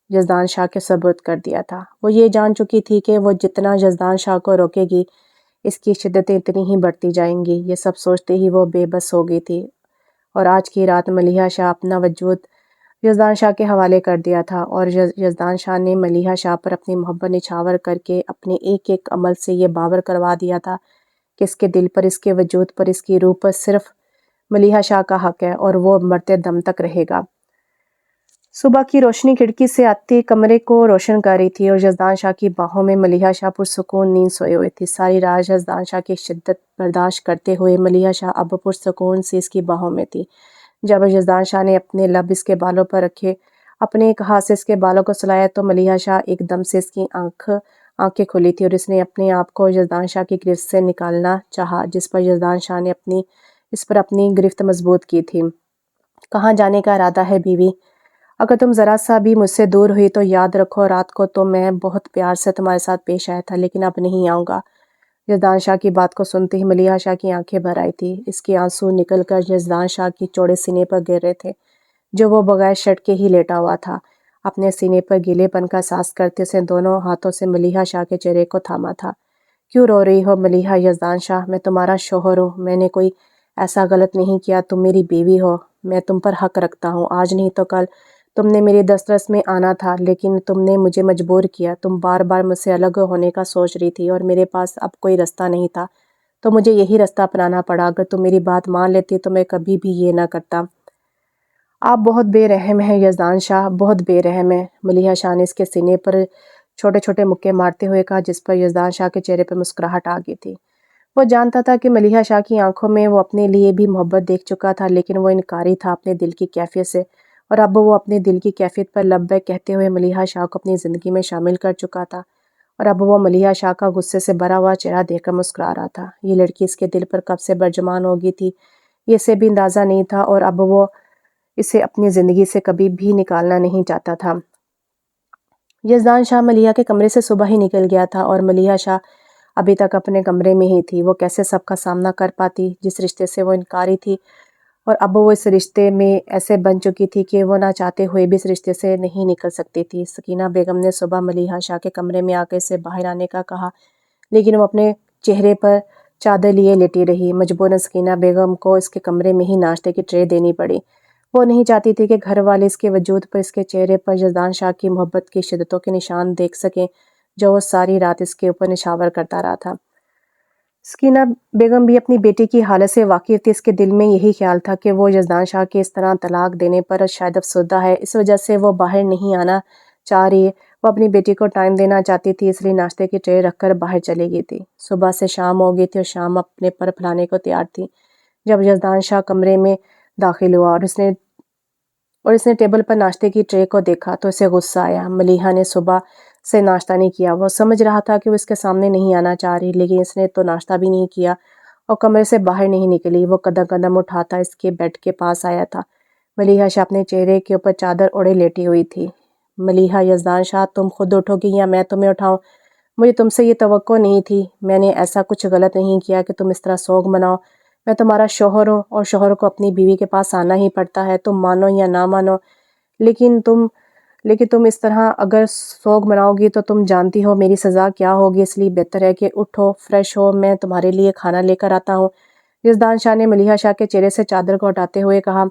یزدان شاہ کے سپرد کر دیا تھا۔ وہ یہ جان چکی تھی کہ وہ جتنا یزدان شاہ کو روکے گی اس کی شدتیں اتنی ہی بڑھتی جائیں گی۔ یہ سب سوچتے ہی وہ بے بس ہو گئی تھی اور آج کی رات ملیحہ شاہ اپنا وجود یزدان شاہ کے حوالے کر دیا تھا اور یزدان شاہ نے ملیحہ شاہ پر اپنی محبت نچھاور کر کے اپنے ایک ایک عمل سے یہ باور کروا دیا تھا کہ اس کے دل پر، اس کے وجود پر، اس کی روح پر صرف ملیحہ شاہ کا حق ہے اور وہ مرتے دم تک رہے گا۔ صبح کی روشنی کھڑکی سے آتی کمرے کو روشن کر رہی تھی اور یزدان شاہ کی باہوں میں ملیحہ شاہ پرسکون نیند سوئے ہوئے تھی۔ ساری رات یزدان شاہ کی شدت برداشت کرتے ہوئے ملیحہ شاہ اب پرسکون سی اس کی باہوں میں تھی۔ جب یزدان شاہ نے اپنے لب اس کے بالوں پر رکھے، اپنے ایک ہاتھ سے اس کے بالوں کو سلایا تو ملیحہ شاہ ایک دم سے اس کی آنکھیں کھلی تھی اور اس نے اپنے آپ کو یزدان شاہ کی گرفت سے نکالنا چاہا، جس پر یزدان شاہ نے اس پر اپنی گرفت مضبوط کی تھی۔ کہاں جانے کا ارادہ ہے بیوی؟ اگر تم ذرا سا بھی مجھ سے دور ہوئی تو یاد رکھو رات کو تو میں بہت پیار سے تمہارے ساتھ پیش آیا تھا لیکن اب نہیں آؤں گا۔ یزدان شاہ کی بات کو سنتے ہی ملیحہ شاہ کی آنکھیں بھر آئی تھی۔ اس کے آنسو نکل کر یزدان شاہ کی چوڑے سینے پر گر رہے تھے جو وہ بغیر شرٹ کے ہی لیٹا ہوا تھا۔ اپنے سینے پر گیلے پن کا احساس کرتے اسے دونوں ہاتھوں سے ملیحہ شاہ کے چہرے کو تھاما تھا۔ کیوں رو رہی ہو ملیحہ؟ یزدان شاہ میں تمہارا شوہر ہوں، میں نے کوئی ایسا غلط نہیں کیا، تم میری بیوی ہو، میں تم پر حق رکھتا ہوں، آج نہیں تو کل تم نے میری دسترس میں آنا تھا لیکن تم نے مجھے مجبور کیا، تم بار بار مجھ سے الگ ہونے کا سوچ رہی تھی اور میرے پاس اب کوئی رستہ نہیں تھا تو مجھے یہی رستہ اپنانا پڑا، اگر تم میری بات مان لیتی تو میں کبھی بھی یہ نہ کرتا۔ آپ بہت بے رحم ہیں یزدان شاہ، بہت بے رحم ہیں، ملیحہ شاہ نے اس کے سینے پر چھوٹے چھوٹے مکے مارتے ہوئے کہا، جس پر یزدان شاہ کے چہرے پر مسکراہٹ آ گئی تھی۔ وہ جانتا تھا کہ ملیحہ شاہ کی آنکھوں میں وہ اپنے لیے بھی محبت دیکھ چکا تھا لیکن وہ انکاری تھا اپنے دل کی کیفیت سے اور اب وہ اپنے دل کی کیفیت پر لبیک کہتے ہوئے ملیحہ شاہ کو اپنی زندگی میں شامل کر چکا تھا اور اب وہ ملیحہ شاہ کا غصے سے بھرا ہوا چہرہ دیکھ کر مسکرا رہا تھا۔ یہ لڑکی اس کے دل پر کب سے برجمان ہو گئی تھی یہ اسے بھی اندازہ نہیں تھا اور اب وہ اسے اپنی زندگی سے کبھی بھی نکالنا نہیں چاہتا تھا۔ یزدان شاہ ملیحہ کے کمرے سے صبح ہی نکل گیا تھا اور ملیحہ شاہ ابھی تک اپنے کمرے میں ہی تھی۔ وہ کیسے سب کا سامنا کر پاتی جس رشتے سے وہ انکاری تھی اور اب وہ اس رشتے میں ایسے بن چکی تھی کہ وہ نہ چاہتے ہوئے بھی اس رشتے سے نہیں نکل سکتی تھی۔ سکینہ بیگم نے صبح ملیحہ شاہ کے کمرے میں آ کے اسے باہر آنے کا کہا لیکن وہ اپنے چہرے پر چادر لیے لیٹی رہی۔ مجبوراً سکینہ بیگم کو اس کے کمرے میں ہی ناشتے کی ٹرے دینی پڑی۔ وہ نہیں چاہتی تھی کہ گھر والے اس کے وجود پر اس کے چہرے پر یزدان شاہ کی محبت کی شدتوں کے نشان دیکھ سکیں جو وہ ساری رات اس کے اوپر نشاور کرتا رہا تھا۔ سکینہ بیگم بھی اپنی بیٹی کی حالت سے واقف تھی۔ اس کے دل میں یہی خیال تھا کہ وہ یزدان شاہ کے اس طرح طلاق دینے پر شاید افسردہ ہے، اس وجہ سے وہ باہر نہیں آنا چاہ رہی ہے۔ وہ اپنی بیٹی کو ٹائم دینا چاہتی تھی، اس لیے ناشتے کی ٹرے رکھ کر باہر چلی گئی تھی۔ صبح سے شام ہو گئی تھی اور شام اپنے پر پھلانے کو تیار تھی جب یزدان شاہ کمرے میں داخل ہوا اور اس نے ٹیبل پر ناشتے کی ٹرے کو دیکھا تو اسے غصہ آیا۔ ملیحہ نے صبح سے ناشتہ نہیں کیا۔ وہ سمجھ رہا تھا کہ وہ اس کے سامنے نہیں آنا چاہ رہی، لیکن اس نے تو ناشتہ بھی نہیں کیا اور کمرے سے باہر نہیں نکلی۔ وہ قدم قدم اٹھاتا اس کے بیڈ کے پاس آیا تھا۔ ملیحہ شاہ اپنے چہرے کے اوپر چادر اوڑھے لیٹی ہوئی تھی۔ ملیحہ: یزدان شاہ، تم خود اٹھو گی یا میں تمہیں اٹھاؤں؟ مجھے تم سے یہ توقع نہیں تھی۔ میں نے ایسا کچھ غلط نہیں کیا کہ تم اس طرح سوگ مناؤ۔ میں تمہارا شوہر ہوں اور شوہر کو اپنی بیوی کے پاس آنا ہی پڑتا ہے، تم مانو یا نہ مانو۔ لیکن تم اس طرح اگر سوگ مناؤ گی تو تم جانتی ہو میری سزا کیا ہوگی، اس لیے بہتر ہے کہ اٹھو، فریش ہو، میں تمہارے لیے کھانا لے کر آتا ہوں۔ یزدان شاہ نے ملیحہ شاہ کے چہرے سے چادر کو ہٹاتے ہوئے کہا،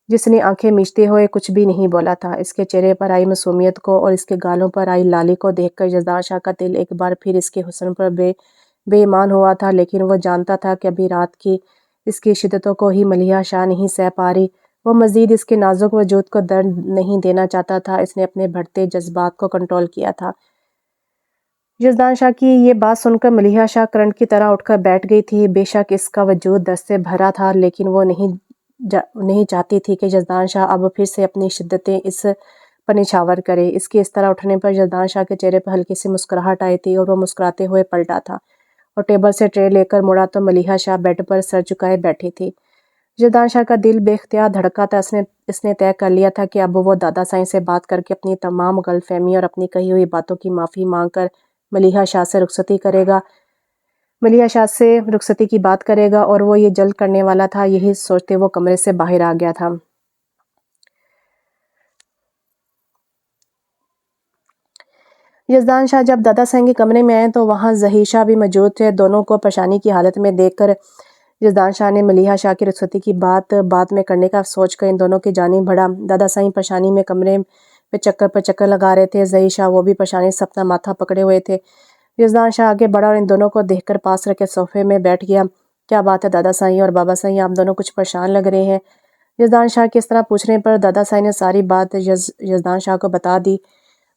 جس نے آنکھیں میچتے ہوئے کچھ بھی نہیں بولا تھا۔ اس کے چہرے پر آئی معصومیت کو اور اس کے گالوں پر آئی لالی کو دیکھ کر یزدان شاہ کا دل ایک بار پھر اس کے حسن پر بے ایمان ہوا تھا، لیکن وہ جانتا تھا کہ ابھی رات کی اس کی شدتوں کو ہی ملیحہ شاہ نہیں سہ پا رہی۔ وہ مزید اس کے نازک وجود کو درد نہیں دینا چاہتا تھا۔ اس نے اپنے بڑھتے جذبات کو کنٹرول کیا تھا۔ یزدان شاہ کی یہ بات سن کر ملیحہ شاہ کرنٹ کی طرح اٹھ کر بیٹھ گئی تھی۔ بے شک اس کا وجود درد سے بھرا تھا، لیکن وہ نہیں چاہتی تھی کہ یزدان شاہ اب پھر سے اپنی شدتیں اس پر نچھاور کرے۔ اس کے اس طرح اٹھنے پر یزدان شاہ کے چہرے پر ہلکی سی مسکراہٹ آئی تھی اور وہ مسکراتے ہوئے پلٹا تھا اور ٹیبل سے ٹرے لے کر مڑا تو ملیحہ شاہ بیڈ پر سر جھکائے بیٹھی تھی۔ یزدان شاہ کا دل بے اختیار دھڑکا تھا۔ اس نے طے کر لیا تھا کہ اب وہ دادا سائیں سے بات کر کے اپنی تمام غلط فہمی اور اپنی کہی ہوئی باتوں کی معافی مانگ کر ملیحہ شاہ سے رخصتی کی بات کرے گا، اور وہ یہ جلد کرنے والا تھا۔ یہی سوچتے وہ کمرے سے باہر آ گیا تھا۔ یزدان شاہ جب دادا سائیں کے کمرے میں آئے تو وہاں ظہیر شاہ بھی موجود تھے۔ دونوں کو پریشانی کی حالت میں دیکھ کر یزدان شاہ نے ملیحہ شاہ کی رخصتی کی بات بعد میں کرنے کا سوچ کر ان دونوں کی جانب بڑھا۔ دادا سائیں پریشانی میں کمرے میں چکر پر چکر لگا رہے تھے۔ ظہیر شاہ وہ بھی پریشانی سے اپنا ماتھا پکڑے ہوئے تھے۔ یزدان شاہ آگے بڑھا اور ان دونوں کو دیکھ کر پاس رکھ کے صوفے میں بیٹھ گیا۔ کیا بات ہے دادا سائیں اور بابا سائیں، آپ دونوں کچھ پریشان لگ رہے ہیں؟ یزدان شاہ کے اس طرح پوچھنے پر دادا سائیں نے ساری بات یزدان شاہ کو بتا دی۔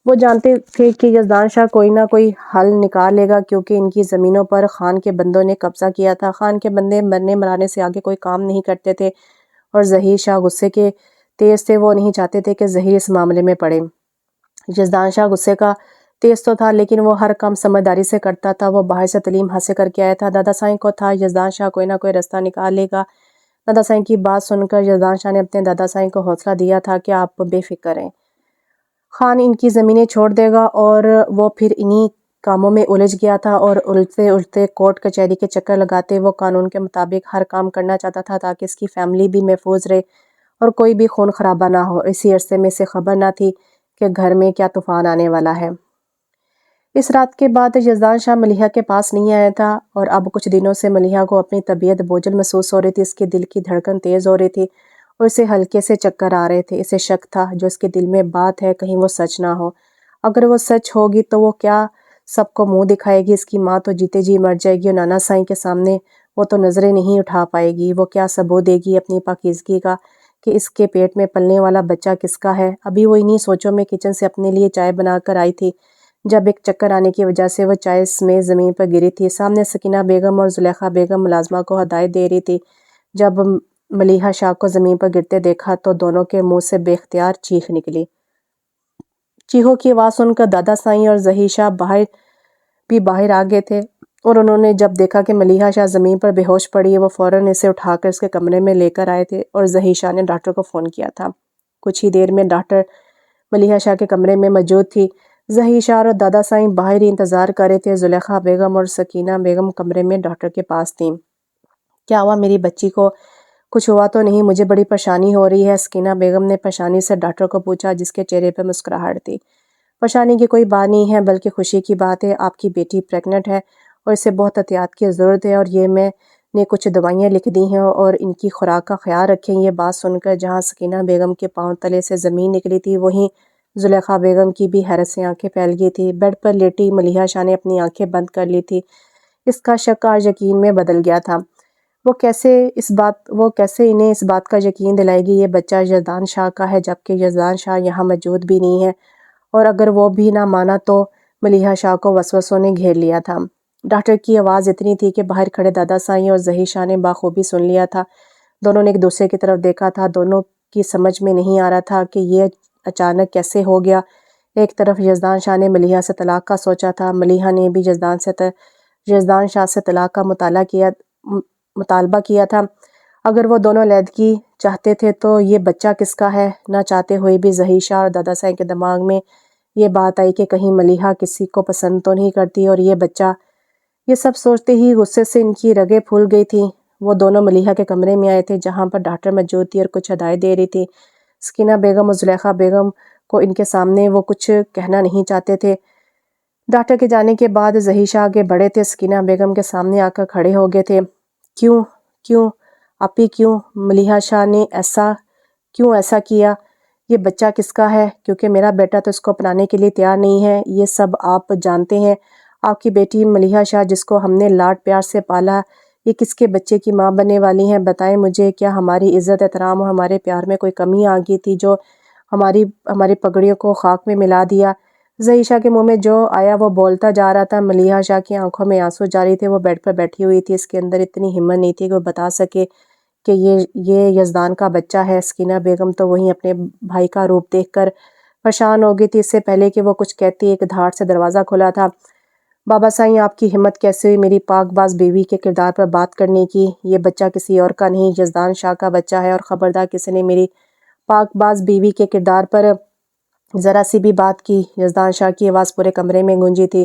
وہ جانتے تھے کہ یزدان شاہ کوئی نہ کوئی حل نکال لے گا، کیونکہ ان کی زمینوں پر خان کے بندوں نے قبضہ کیا تھا۔ خان کے بندے مرنے مرانے سے آگے کوئی کام نہیں کرتے تھے اور ظہیر شاہ غصے کے تیز تھے۔ وہ نہیں چاہتے تھے کہ ظہیر اس معاملے میں پڑے۔ یزدان شاہ غصے کا تیز تو تھا، لیکن وہ ہر کام سمجھداری سے کرتا تھا۔ وہ باہر سے تعلیم حاصل کر کے آیا تھا۔ دادا سائیں کو تھا یزدان شاہ کوئی نہ کوئی رستہ نکال لے گا۔ دادا سائیں کی بات سن کر یزدان شاہ نے اپنے دادا سائیں کو حوصلہ دیا تھا کہ آپ بے فکر رہیں، خان ان کی زمینیں چھوڑ دے گا۔ اور وہ پھر انہی کاموں میں الجھ گیا تھا اور الجھتے کورٹ کچہری کے چکر لگاتے وہ قانون کے مطابق ہر کام کرنا چاہتا تھا تاکہ اس کی فیملی بھی محفوظ رہے اور کوئی بھی خون خرابہ نہ ہو۔ اسی عرصے میں اسے خبر نہ تھی کہ گھر میں کیا طوفان آنے والا ہے۔ اس رات کے بعد یزدان شاہ ملیحہ کے پاس نہیں آیا تھا اور اب کچھ دنوں سے ملیحہ کو اپنی طبیعت بوجھل محسوس ہو رہی تھی۔ اس کے دل کی دھڑکن تیز ہو رہی تھی اور اسے ہلکے سے چکر آ رہے تھے۔ اسے شک تھا جو اس کے دل میں بات ہے کہیں وہ سچ نہ ہو۔ اگر وہ سچ ہوگی تو وہ کیا سب کو منہ دکھائے گی؟ اس کی ماں تو جیتے جی مر جائے گی اور نانا سائیں کے سامنے وہ تو نظریں نہیں اٹھا پائے گی۔ وہ کیا ثبوت دے گی اپنی پاکیزگی کا کہ اس کے پیٹ میں پلنے والا بچہ کس کا ہے؟ ابھی وہ انہی سوچوں میں کچن سے اپنے لیے چائے بنا کر آئی تھی جب ایک چکر آنے کی وجہ سے وہ چائے سمیت زمین پر گری تھی۔ سامنے سکینہ بیگم اور زلیخا بیگم ملازمہ کو ہدایت دے رہی تھی۔ جب ملیحہ شاہ کو زمین پر گرتے دیکھا تو دونوں کے منہ سے بے اختیار چیخ نکلی۔ چیخوں کی آواز سن کر دادا سائیں اور ظہیر شاہ باہر آ گئے تھے اور انہوں نے جب دیکھا کہ ملیحہ شاہ زمین پر بے ہوش پڑی ہے وہ فوراً اسے اٹھا کر اس کے کمرے میں لے کر آئے تھے اور ظہیر شاہ نے ڈاکٹر کو فون کیا تھا۔ کچھ ہی دیر میں ڈاکٹر ملیحہ شاہ کے کمرے میں موجود تھی۔ ظہیر شاہ اور دادا سائیں باہر ہی انتظار کر رہے تھے۔ زلیخا بیگم اور سکینہ بیگم کمرے میں ڈاکٹر کے پاس تھیں۔ کیا ہوا؟ میری بچی کو کچھ ہوا تو نہیں؟ مجھے بڑی پریشانی ہو رہی ہے، سکینہ بیگم نے پریشانی سے ڈاکٹر کو پوچھا جس کے چہرے پر مسکراہٹ تھی۔ پریشانی کی کوئی بات نہیں ہے بلکہ خوشی کی بات ہے۔ آپ کی بیٹی پریگننٹ ہے اور اسے بہت احتیاط کی ضرورت ہے اور یہ میں نے کچھ دوائیاں لکھ دی ہیں اور ان کی خوراک کا خیال رکھیں۔ یہ بات سن کر جہاں سکینہ بیگم کے پاؤں تلے سے زمین نکلی تھی، وہیں زلیخا بیگم کی بھی حیرت سے آنکھیں پھیل گئی تھی۔ بیڈ پر لیٹی ملیحہ شاہ نے اپنی آنکھیں بند کر لی تھی۔ اس کا شک آج یقین میں بدل گیا تھا۔ وہ کیسے انہیں اس بات کا یقین دلائے گی یہ بچہ یزدان شاہ کا ہے، جبکہ یزدان شاہ یہاں موجود بھی نہیں ہے، اور اگر وہ بھی نہ مانا تو ملیحہ شاہ کو وسوسوں نے گھیر لیا تھا۔ ڈاکٹر کی آواز اتنی تھی کہ باہر کھڑے دادا سائیں اور ظہیر شاہ نے بخوبی سن لیا تھا۔ دونوں نے ایک دوسرے کی طرف دیکھا تھا۔ دونوں کی سمجھ میں نہیں آ رہا تھا کہ یہ اچانک کیسے ہو گیا۔ ایک طرف یزدان شاہ نے ملیحہ سے طلاق کا سوچا تھا، ملیحہ نے بھی یزدان شاہ سے طلاق کا مطالبہ کیا تھا۔ اگر وہ دونوں علیحدگی چاہتے تھے تو یہ بچہ کس کا ہے؟ نہ چاہتے ہوئے بھی ظہیر شاہ اور دادا سائیں کے دماغ میں یہ بات آئی کہ کہیں ملیحہ کسی کو پسند تو نہیں کرتی اور یہ بچہ۔ یہ سب سوچتے ہی غصے سے ان کی رگیں پھول گئی تھیں۔ وہ دونوں ملیحہ کے کمرے میں آئے تھے جہاں پر ڈاکٹر موجود تھی اور کچھ ہدایت دے رہی تھی۔ سکینہ بیگم اور زلیخا بیگم کو ان کے سامنے وہ کچھ کہنا نہیں چاہتے تھے۔ ڈاکٹر کے جانے کے بعد ظہیر شاہ آگے بڑھے تھے، سکینہ بیگم کے سامنے آ کر کھڑے ہو گئے تھے۔ کیوں آپی، کیوں ملیحہ شاہ نے ایسا کیا؟ یہ بچہ کس کا ہے؟ کیونکہ میرا بیٹا تو اس کو اپنانے کے لیے تیار نہیں ہے۔ یہ سب آپ جانتے ہیں۔ آپ کی بیٹی ملیحہ شاہ جس کو ہم نے لاڈ پیار سے پالا، یہ کس کے بچے کی ماں بننے والی ہیں؟ بتائیں مجھے، کیا ہماری عزت احترام اور ہمارے پیار میں کوئی کمی آ گئی تھی جو ہماری پگڑیوں کو خاک میں ملا دیا؟ ظہیر شاہ کے منہ میں جو آیا وہ بولتا جا رہا تھا۔ ملیحہ شاہ کی آنکھوں میں آنسو جاری تھے۔ وہ بیڈ پر بیٹھی ہوئی تھی، اس کے اندر اتنی ہمت نہیں تھی کہ وہ بتا سکے کہ یہ یزدان کا بچہ ہے۔ سکینہ بیگم تو وہیں اپنے بھائی کا روپ دیکھ کر پریشان ہو گئی تھی۔ اس سے پہلے کہ وہ کچھ کہتی ایک دھاڑ سے دروازہ کھلا تھا۔ بابا سائیں، آپ کی ہمت کیسے ہوئی میری پاک باز بیوی کے کردار پر بات کرنے کی؟ یہ بچہ کسی اور کا نہیں، یزدان شاہ کا بچہ ہے، اور خبردار کسی نے میری پاک باز بیوی کے کردار پر ذرا سی بھی بات کی۔ یزدان شاہ کی آواز پورے کمرے میں گونجی تھی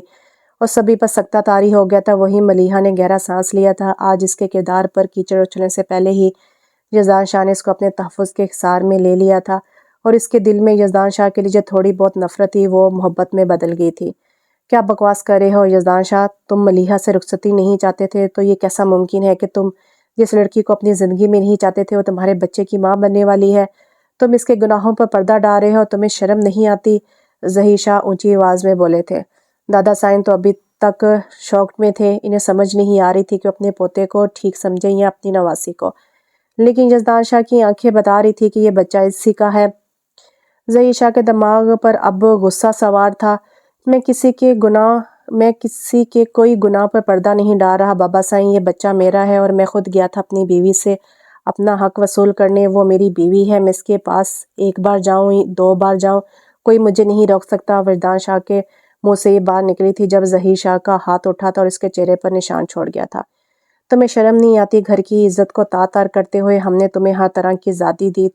اور سبھی پر سکتہ طاری ہو گیا تھا۔ وہیں ملیحہ نے گہرا سانس لیا تھا۔ آج اس کے کردار پر کیچڑ اچھلنے سے پہلے ہی یزدان شاہ نے اس کو اپنے تحفظ کے حصار میں لے لیا تھا، اور اس کے دل میں یزدان شاہ کے لیے جو تھوڑی بہت نفرت تھی وہ محبت میں بدل گئی تھی۔ کیا بکواس کر رہے ہو یزدان شاہ؟ تم ملیحہ سے رخصتی نہیں چاہتے تھے تو یہ کیسا ممکن ہے کہ تم جس لڑکی کو اپنی زندگی میں نہیں چاہتے تھے وہ تمہارے بچے کی ماں بننے والی ہے؟ تم اس کے گناہوں پر پردہ ڈال رہے ہو، تمہیں شرم نہیں آتی؟ ظہیر شاہ اونچی آواز میں بولے تھے۔ دادا سائیں تو ابھی تک شوق میں تھے، انہیں سمجھ نہیں آ رہی تھی کہ اپنے پوتے کو ٹھیک سمجھیں یا اپنی نواسی کو، لیکن یزدان شاہ کی آنکھیں بتا رہی تھی کہ یہ بچہ اسی کا ہے۔ ظہیر شاہ کے دماغ پر اب غصہ سوار تھا۔ میں کسی کے کوئی گناہ پر پردہ نہیں ڈال رہا بابا سائیں، یہ بچہ میرا ہے اور میں خود گیا تھا اپنی بیوی سے اپنا حق وصول کرنے۔ وہ میری بیوی ہے، میں اس کے پاس ایک بار جاؤں 2 بار جاؤں، کوئی مجھے نہیں روک سکتا۔ یزدان شاہ کے منہ سے یہ بات نکلی تھی جب ظہیر شاہ کا ہاتھ اٹھا تھا اور اس کے چہرے پر نشان چھوڑ گیا تھا۔ تمہیں شرم نہیں آتی؟ گھر کی عزت کو تار کرتے ہوئے ہم نے تمہیں ہر طرح کی آزادی دی،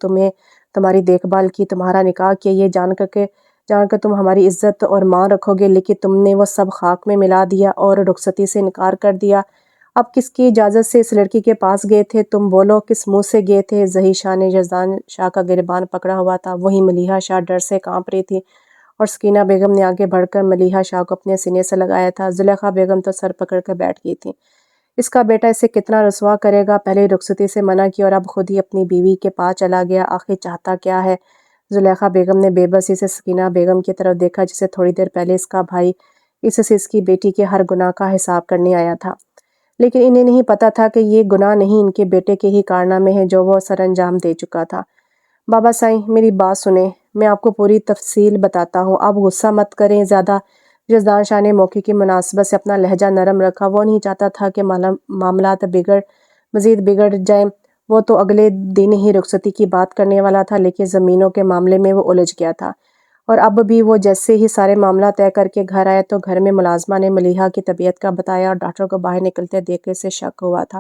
تمہاری دیکھ بھال کی، تمہارا نکاح کیا، یہ جان کر تم ہماری عزت اور مان رکھو گے، لیکن تم نے وہ سب خاک میں ملا دیا اور رخصتی سے انکار کر دیا۔ اب کس کی اجازت سے اس لڑکی کے پاس گئے تھے؟ تم بولو، کس منہ سے گئے تھے؟ ظہیر شاہ نے یزدان شاہ کا گریبان پکڑا ہوا تھا، وہیں ملیحہ شاہ ڈر سے کانپ رہی تھی اور سکینہ بیگم نے آگے بڑھ کر ملیحہ شاہ کو اپنے سینے سے لگایا تھا۔ زلیخا بیگم تو سر پکڑ کر بیٹھ گئی تھی۔ اس کا بیٹا اسے کتنا رسوا کرے گا؟ پہلے رخصتی سے منع کیا اور اب خود ہی اپنی بیوی کے پاس چلا گیا، آخر چاہتا کیا ہے؟ زلیخا بیگم نے بے بسی سے سکینہ بیگم کی طرف دیکھا جسے تھوڑی دیر پہلے اس کا بھائی اس کی بیٹی کے ہر گناہ کا حساب کرنے آیا تھا، لیکن انہیں نہیں پتا تھا کہ یہ گناہ نہیں ان کے بیٹے کے ہی کارنامے ہیں جو وہ سر انجام دے چکا تھا۔ بابا سائیں، میری بات سنیں، میں آپ کو پوری تفصیل بتاتا ہوں، آپ غصہ مت کریں زیادہ۔ یزدان شاہ نے موقع کی مناسبت سے اپنا لہجہ نرم رکھا۔ وہ نہیں چاہتا تھا کہ معاملات مزید بگڑ جائیں۔ وہ تو اگلے دن ہی رخصتی کی بات کرنے والا تھا، لیکن زمینوں کے معاملے میں وہ الجھ گیا تھا، اور اب بھی وہ جیسے ہی سارے معاملہ طے کر کے گھر آیا تو گھر میں ملازمہ نے ملیحہ کی طبیعت کا بتایا اور ڈاکٹر کو باہر نکلتے دیکھ کے اسے شک ہوا تھا،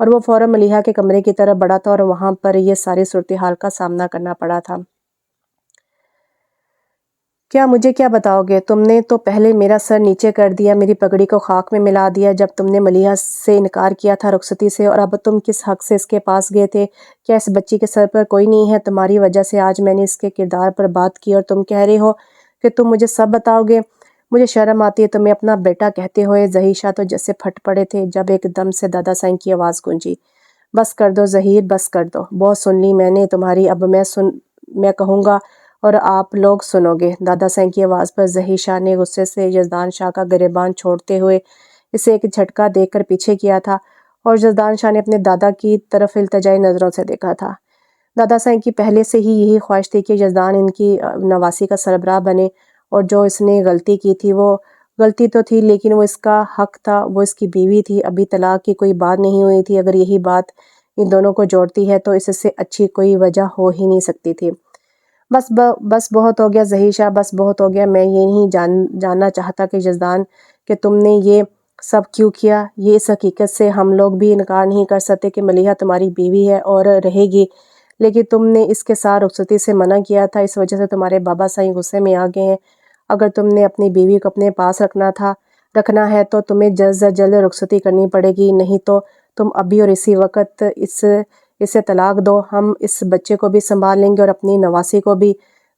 اور وہ فوراً ملیحہ کے کمرے کی طرف بڑھا تھا اور وہاں پر یہ ساری صورتحال کا سامنا کرنا پڑا تھا۔ مجھے کیا بتاؤ گے؟ تم نے تو پہلے میرا سر نیچے کر دیا، میری پگڑی کو خاک میں ملا دیا جب تم نے ملیحہ سے انکار کیا تھا رخصتی سے، اور اب تم کس حق سے اس کے پاس گئے تھے؟ کیا اس بچی کے سر پر کوئی نہیں ہے؟ تمہاری وجہ سے آج میں نے اس کے کردار پر بات کی اور تم کہہ رہے ہو کہ تم مجھے سب بتاؤ گے۔ مجھے شرم آتی ہے تمہیں اپنا بیٹا کہتے ہوئے۔ ظہیر شاہ تو جیسے پھٹ پڑے تھے جب ایک دم سے دادا سائیں کی آواز گونجی، بس کر دو ظہیر، بس کر دو، بہت سن لی میں نے تمہاری، اب میں کہوں گا اور آپ لوگ سنو گے۔ دادا سائیں کی آواز پر ظہیر شاہ نے غصے سے یزدان شاہ کا گریبان چھوڑتے ہوئے اسے ایک جھٹکا دے کر پیچھے کیا تھا اور یزدان شاہ نے اپنے دادا کی طرف التجائی نظروں سے دیکھا تھا۔ دادا سائیں کی پہلے سے ہی یہی خواہش تھی کہ یزدان ان کی نواسی کا سربراہ بنے، اور جو اس نے غلطی کی تھی وہ غلطی تو تھی لیکن وہ اس کا حق تھا، وہ اس کی بیوی تھی، ابھی طلاق کی کوئی بات نہیں ہوئی تھی، اگر یہی بات ان دونوں کو جوڑتی ہے تو اس سے اچھی کوئی وجہ ہو ہی نہیں سکتی تھی۔ بس بہت ہو گیا ظہیر شاہ، بس بہت ہو گیا، میں یہ نہیں جاننا چاہتا کہ یزدان کہ تم نے یہ سب کیوں کیا، یہ اس حقیقت سے ہم لوگ بھی انکار نہیں کر سکتے کہ ملیحہ تمہاری بیوی ہے اور رہے گی، لیکن تم نے اس کے ساتھ رخصتی سے منع کیا تھا، اس وجہ سے تمہارے بابا سائیں غصے میں آ گئے ہیں۔ اگر تم نے اپنی بیوی کو اپنے پاس رکھنا ہے تو تمہیں جلد سے جلد رخصتی کرنی پڑے گی، نہیں تو تم ابھی اور اسی وقت اسے طلاق دو، ہم اس بچے کو بھی سنبھال لیں گے اور اپنی نواسی کو بھی۔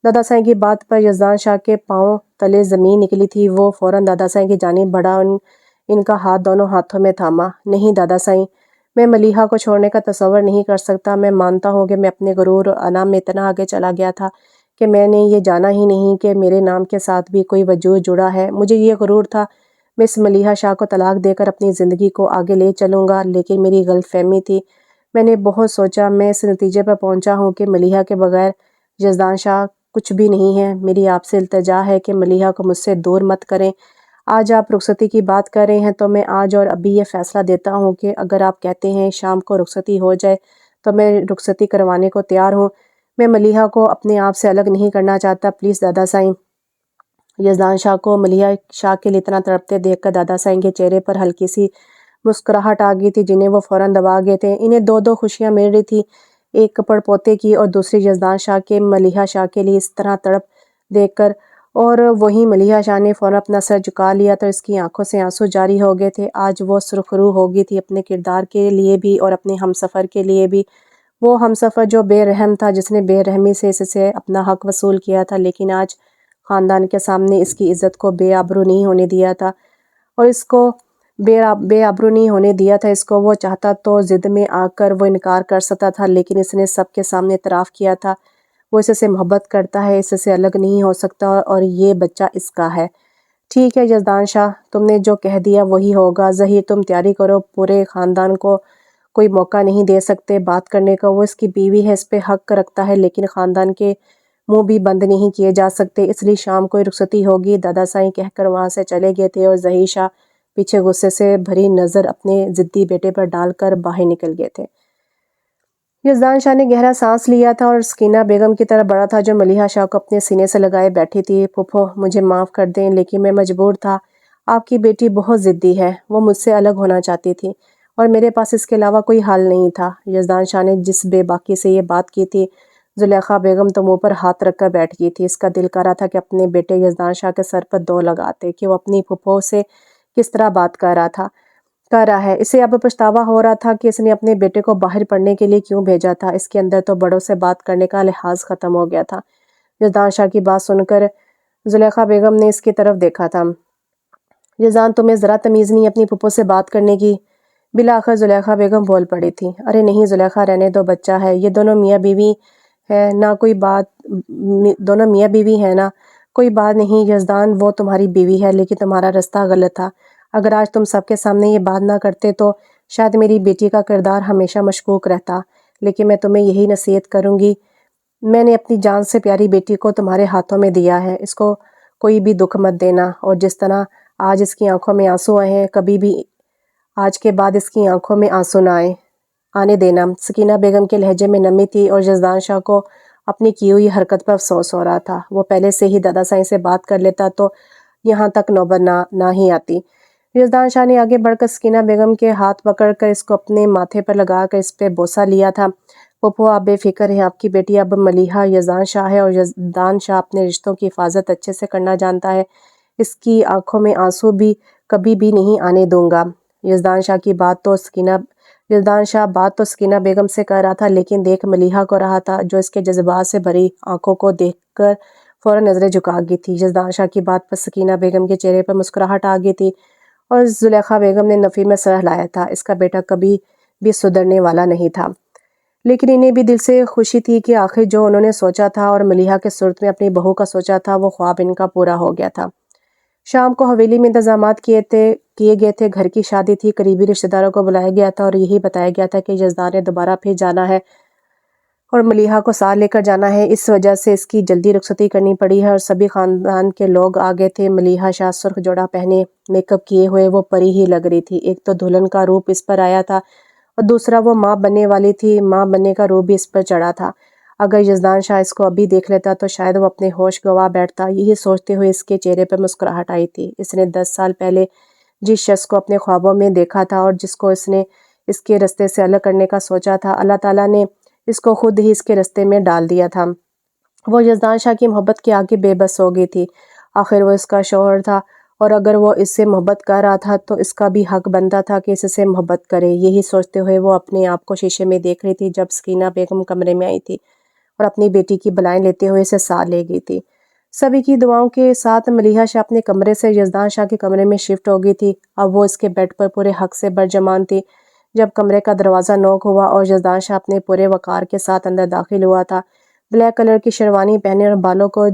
دادا سائیں کی بات پر یزدان شاہ کے پاؤں تلے زمین نکلی تھی، وہ فوراً دادا سائیں کی جانب بڑھا، ان کا ہاتھ دونوں ہاتھوں میں تھاما۔ نہیں دادا سائیں، میں ملیحہ کو چھوڑنے کا تصور نہیں کر سکتا، میں مانتا ہوں کہ میں اپنے غرور اور انا میں اتنا آگے چلا گیا تھا کہ میں نے یہ جانا ہی نہیں کہ میرے نام کے ساتھ بھی کوئی وجود جڑا ہے، مجھے یہ غرور تھا میں اس ملیحہ شاہ کو طلاق دے کر اپنی زندگی کو آگے لے چلوں گا، لیکن میری غلط فہمی تھی، میں نے بہت سوچا، میں اس نتیجے پر پہنچا ہوں کہ ملیحہ کے بغیر یزدان شاہ کچھ بھی نہیں ہے، میری آپ سے التجا ہے کہ ملیحہ کو مجھ سے دور مت کریں۔ آج آپ رخصتی کی بات کر رہے ہیں تو میں آج اور ابھی یہ فیصلہ دیتا ہوں کہ اگر آپ کہتے ہیں شام کو رخصتی ہو جائے تو میں رخصتی کروانے کو تیار ہوں، میں ملیحہ کو اپنے آپ سے الگ نہیں کرنا چاہتا، پلیز دادا سائیں۔ یزدان شاہ کو ملیحہ شاہ کے لیے اتنا تڑپتے دیکھ کر دادا سائیں کے چہرے پر ہلکی سی مسکراہٹ آ گئی تھی جنہیں وہ فوراً دبا گئے تھے۔ انہیں دو خوشیاں مل رہی تھی، ایک پڑپوتے کی اور دوسری یزدان شاہ کے ملیحہ شاہ کے لیے اس طرح تڑپ دیکھ کر، اور وہیں ملیحہ شاہ نے فوراً اپنا سر جھکا لیا تو اس کی آنکھوں سے آنسو جاری ہو گئے تھے۔ آج وہ سرخ روح ہو گئی تھی اپنے کردار کے لیے بھی اور اپنے ہمسفر کے لیے بھی، وہ ہمسفر جو بے رحم تھا، جس نے بے رحمی سے اس سے اپنا حق وصول کیا تھا، لیکن آج خاندان کے سامنے اس کی عزت کو بے آبرو نہیں ہونے دیا تھا، اور اس کو بے آبرو نہیں ہونے دیا تھا، اس کو وہ چاہتا تو ضد میں آ کر وہ انکار کر سکتا تھا، لیکن اس نے سب کے سامنے اعتراف کیا تھا وہ اس سے محبت کرتا ہے، اس سے الگ نہیں ہو سکتا اور یہ بچہ اس کا ہے۔ ٹھیک ہے یزدان شاہ، تم نے جو کہہ دیا وہی ہوگا۔ ظہیر تم تیاری کرو، پورے خاندان کو کوئی موقع نہیں دے سکتے بات کرنے کا، وہ اس کی بیوی ہے، اس پہ حق رکھتا ہے، لیکن خاندان کے منہ بھی بند نہیں کیے جا سکتے، اس لیے شام کو رخصتی ہوگی۔ دادا سائیں کہہ کر وہاں سے چلے گئے تھے اور ظہیر شاہ پیچھے غصے سے بھری نظر اپنے ضدی بیٹے پر ڈال کر باہر نکل گئے تھے۔ یزدان شاہ نے گہرا سانس لیا تھا اور سکینہ بیگم کی طرف بڑھا تھا جو ملیحہ شاہ کو اپنے سینے سے لگائے بیٹھی تھی۔ پھوپھو مجھے معاف کر دیں، لیکن میں مجبور تھا، آپ کی بیٹی بہت ضدی ہے، وہ مجھ سے الگ ہونا چاہتی تھی اور میرے پاس اس کے علاوہ کوئی حل نہیں تھا۔ یزدان شاہ نے جس بے باکی سے یہ بات کی تھی، زلیخا بیگم تو منہ پر ہاتھ رکھ کر بیٹھ گئی تھی، اس کا دل کر رہا تھا کہ اپنے بیٹے یزدان شاہ کے سر پر دو لگاتے کہ وہ اپنی پھوپھو سے کس طرح بات کر رہا ہے۔ اسے اب پچھتاوا ہو رہا تھا کہ اس نے اپنے بیٹے کو باہر پڑھنے کے لیے کیوں بھیجا تھا، اس کے اندر تو بڑوں سے بات کرنے کا لحاظ ختم ہو گیا تھا۔ یزدان شاہ کی بات سن کر زلیخا بیگم نے اس کی طرف دیکھا تھا۔ یزدان تمہیں ذرا تمیز نہیں اپنی پھوپھو سے بات کرنے کی؟ بالآخر زلیخا بیگم بول پڑی تھی۔ ارے نہیں زلیخا، رہنے دو، بچہ ہے، یہ دونوں میاں بیوی ہے نا، کوئی بات نہیں یزدان، وہ تمہاری بیوی ہے لیکن تمہارا رستہ غلط تھا، اگر آج تم سب کے سامنے یہ بات نہ کرتے تو شاید میری بیٹی کا کردار ہمیشہ مشکوک رہتا، لیکن میں تمہیں یہی نصیحت کروں گی، میں نے اپنی جان سے پیاری بیٹی کو تمہارے ہاتھوں میں دیا ہے، اس کو کوئی بھی دکھ مت دینا، اور جس طرح آج اس کی آنکھوں میں آنسو آئے ہیں کبھی بھی آج کے بعد اس کی آنکھوں میں آنسو نہ آنے دینا۔ سکینہ بیگم کے لہجے میں نمی تھی اور یزدان شاہ کو اپنی کی ہوئی حرکت پر افسوس ہو رہا تھا، وہ پہلے سے ہی دادا سائیں سے بات کر لیتا تو یہاں تک نوبت نہ ہی آتی۔ یزدان شاہ نے آگے بڑھ کر سکینہ بیگم کے ہاتھ پکڑ کر اس کو اپنے ماتھے پر لگا کر اس پہ بوسہ لیا تھا۔ پھوپھو آپ بے فکر ہیں، آپ کی بیٹی اب ملیحہ یزدان شاہ ہے اور یزدان شاہ اپنے رشتوں کی حفاظت اچھے سے کرنا جانتا ہے، اس کی آنکھوں میں آنسو بھی کبھی بھی نہیں آنے دوں گا۔ یزدان شاہ بات تو سکینہ بیگم سے کر رہا تھا، لیکن دیکھ ملیحہ کو رہا تھا، جو اس کے جذبات سے بھری آنکھوں کو دیکھ کر فوراً نظریں جھکا گئی تھی۔ یزدان شاہ کی بات پر سکینہ بیگم کے چہرے پر مسکراہٹ آ گئی تھی اور زلیخا بیگم نے نفی میں سر ہلایا تھا۔ اس کا بیٹا کبھی بھی سدھرنے والا نہیں تھا، لیکن انہیں بھی دل سے خوشی تھی کہ آخر جو انہوں نے سوچا تھا اور ملیحہ کے صورت میں اپنی بہو کا سوچا تھا وہ خواب ان کا پورا ہو گیا تھا۔ شام کو حویلی میں انتظامات کیے گئے تھے، گھر کی شادی تھی، قریبی رشتہ داروں کو بلایا گیا تھا اور یہی بتایا گیا تھا کہ یزدان نے دوبارہ پھر جانا ہے اور ملیحہ کو ساتھ لے کر جانا ہے۔ اس وجہ سے اس کی جلدی رخصتی کرنی پڑی ہے اور سبھی خاندان کے لوگ آ گئے تھے۔ ملیحہ شاہ سرخ جوڑا پہنے، میک اپ کیے ہوئے وہ پری ہی لگ رہی تھی۔ ایک تو دلہن کا روپ اس پر آیا تھا اور دوسرا وہ ماں بننے والی تھی، ماں بننے کا روپ بھی اس پر چڑھا تھا۔ اگر یزدان شاہ اس کو ابھی دیکھ لیتا تو شاید وہ اپنے ہوش گنوا بیٹھتا۔ یہی سوچتے ہوئے اس کے چہرے پر مسکراہٹ آئی تھی۔ اس نے 10 سال پہلے جس شخص کو اپنے خوابوں میں دیکھا تھا اور جس کو اس نے اس کے رستے سے الگ کرنے کا سوچا تھا، اللہ تعالیٰ نے اس کو خود ہی اس کے رستے میں ڈال دیا تھا۔ وہ یزدان شاہ کی محبت کے آگے بے بس ہو گئی تھی۔ آخر وہ اس کا شوہر تھا اور اگر وہ اس سے محبت کر رہا تھا تو اس کا بھی حق بنتا تھا کہ اس سے محبت کرے۔ یہی سوچتے ہوئے وہ اپنے آپ کو شیشے میں دیکھ رہی تھی جب سکینہ بیگم کمرے میں آئی تھی اور اپنی بیٹی کی بلائیں لیتے ہوئے اسے ساتھ لے گئی تھی۔ سبھی کی دعاؤں کے ساتھ ملیحہ شاہ اپنے کمرے سے یزدان شاہ کے کمرے میں شفٹ ہو گئی تھی۔ اب وہ اس کے بیڈ پر پورے حق سے برجمان تھی۔ جب کمرے کا دروازہ نوک ہوا اور یزدان شاہ اپنے پورے وقار کے ساتھ اندر داخل ہوا تھا، بلیک کلر کی شیروانی پہنے اور بالوں کو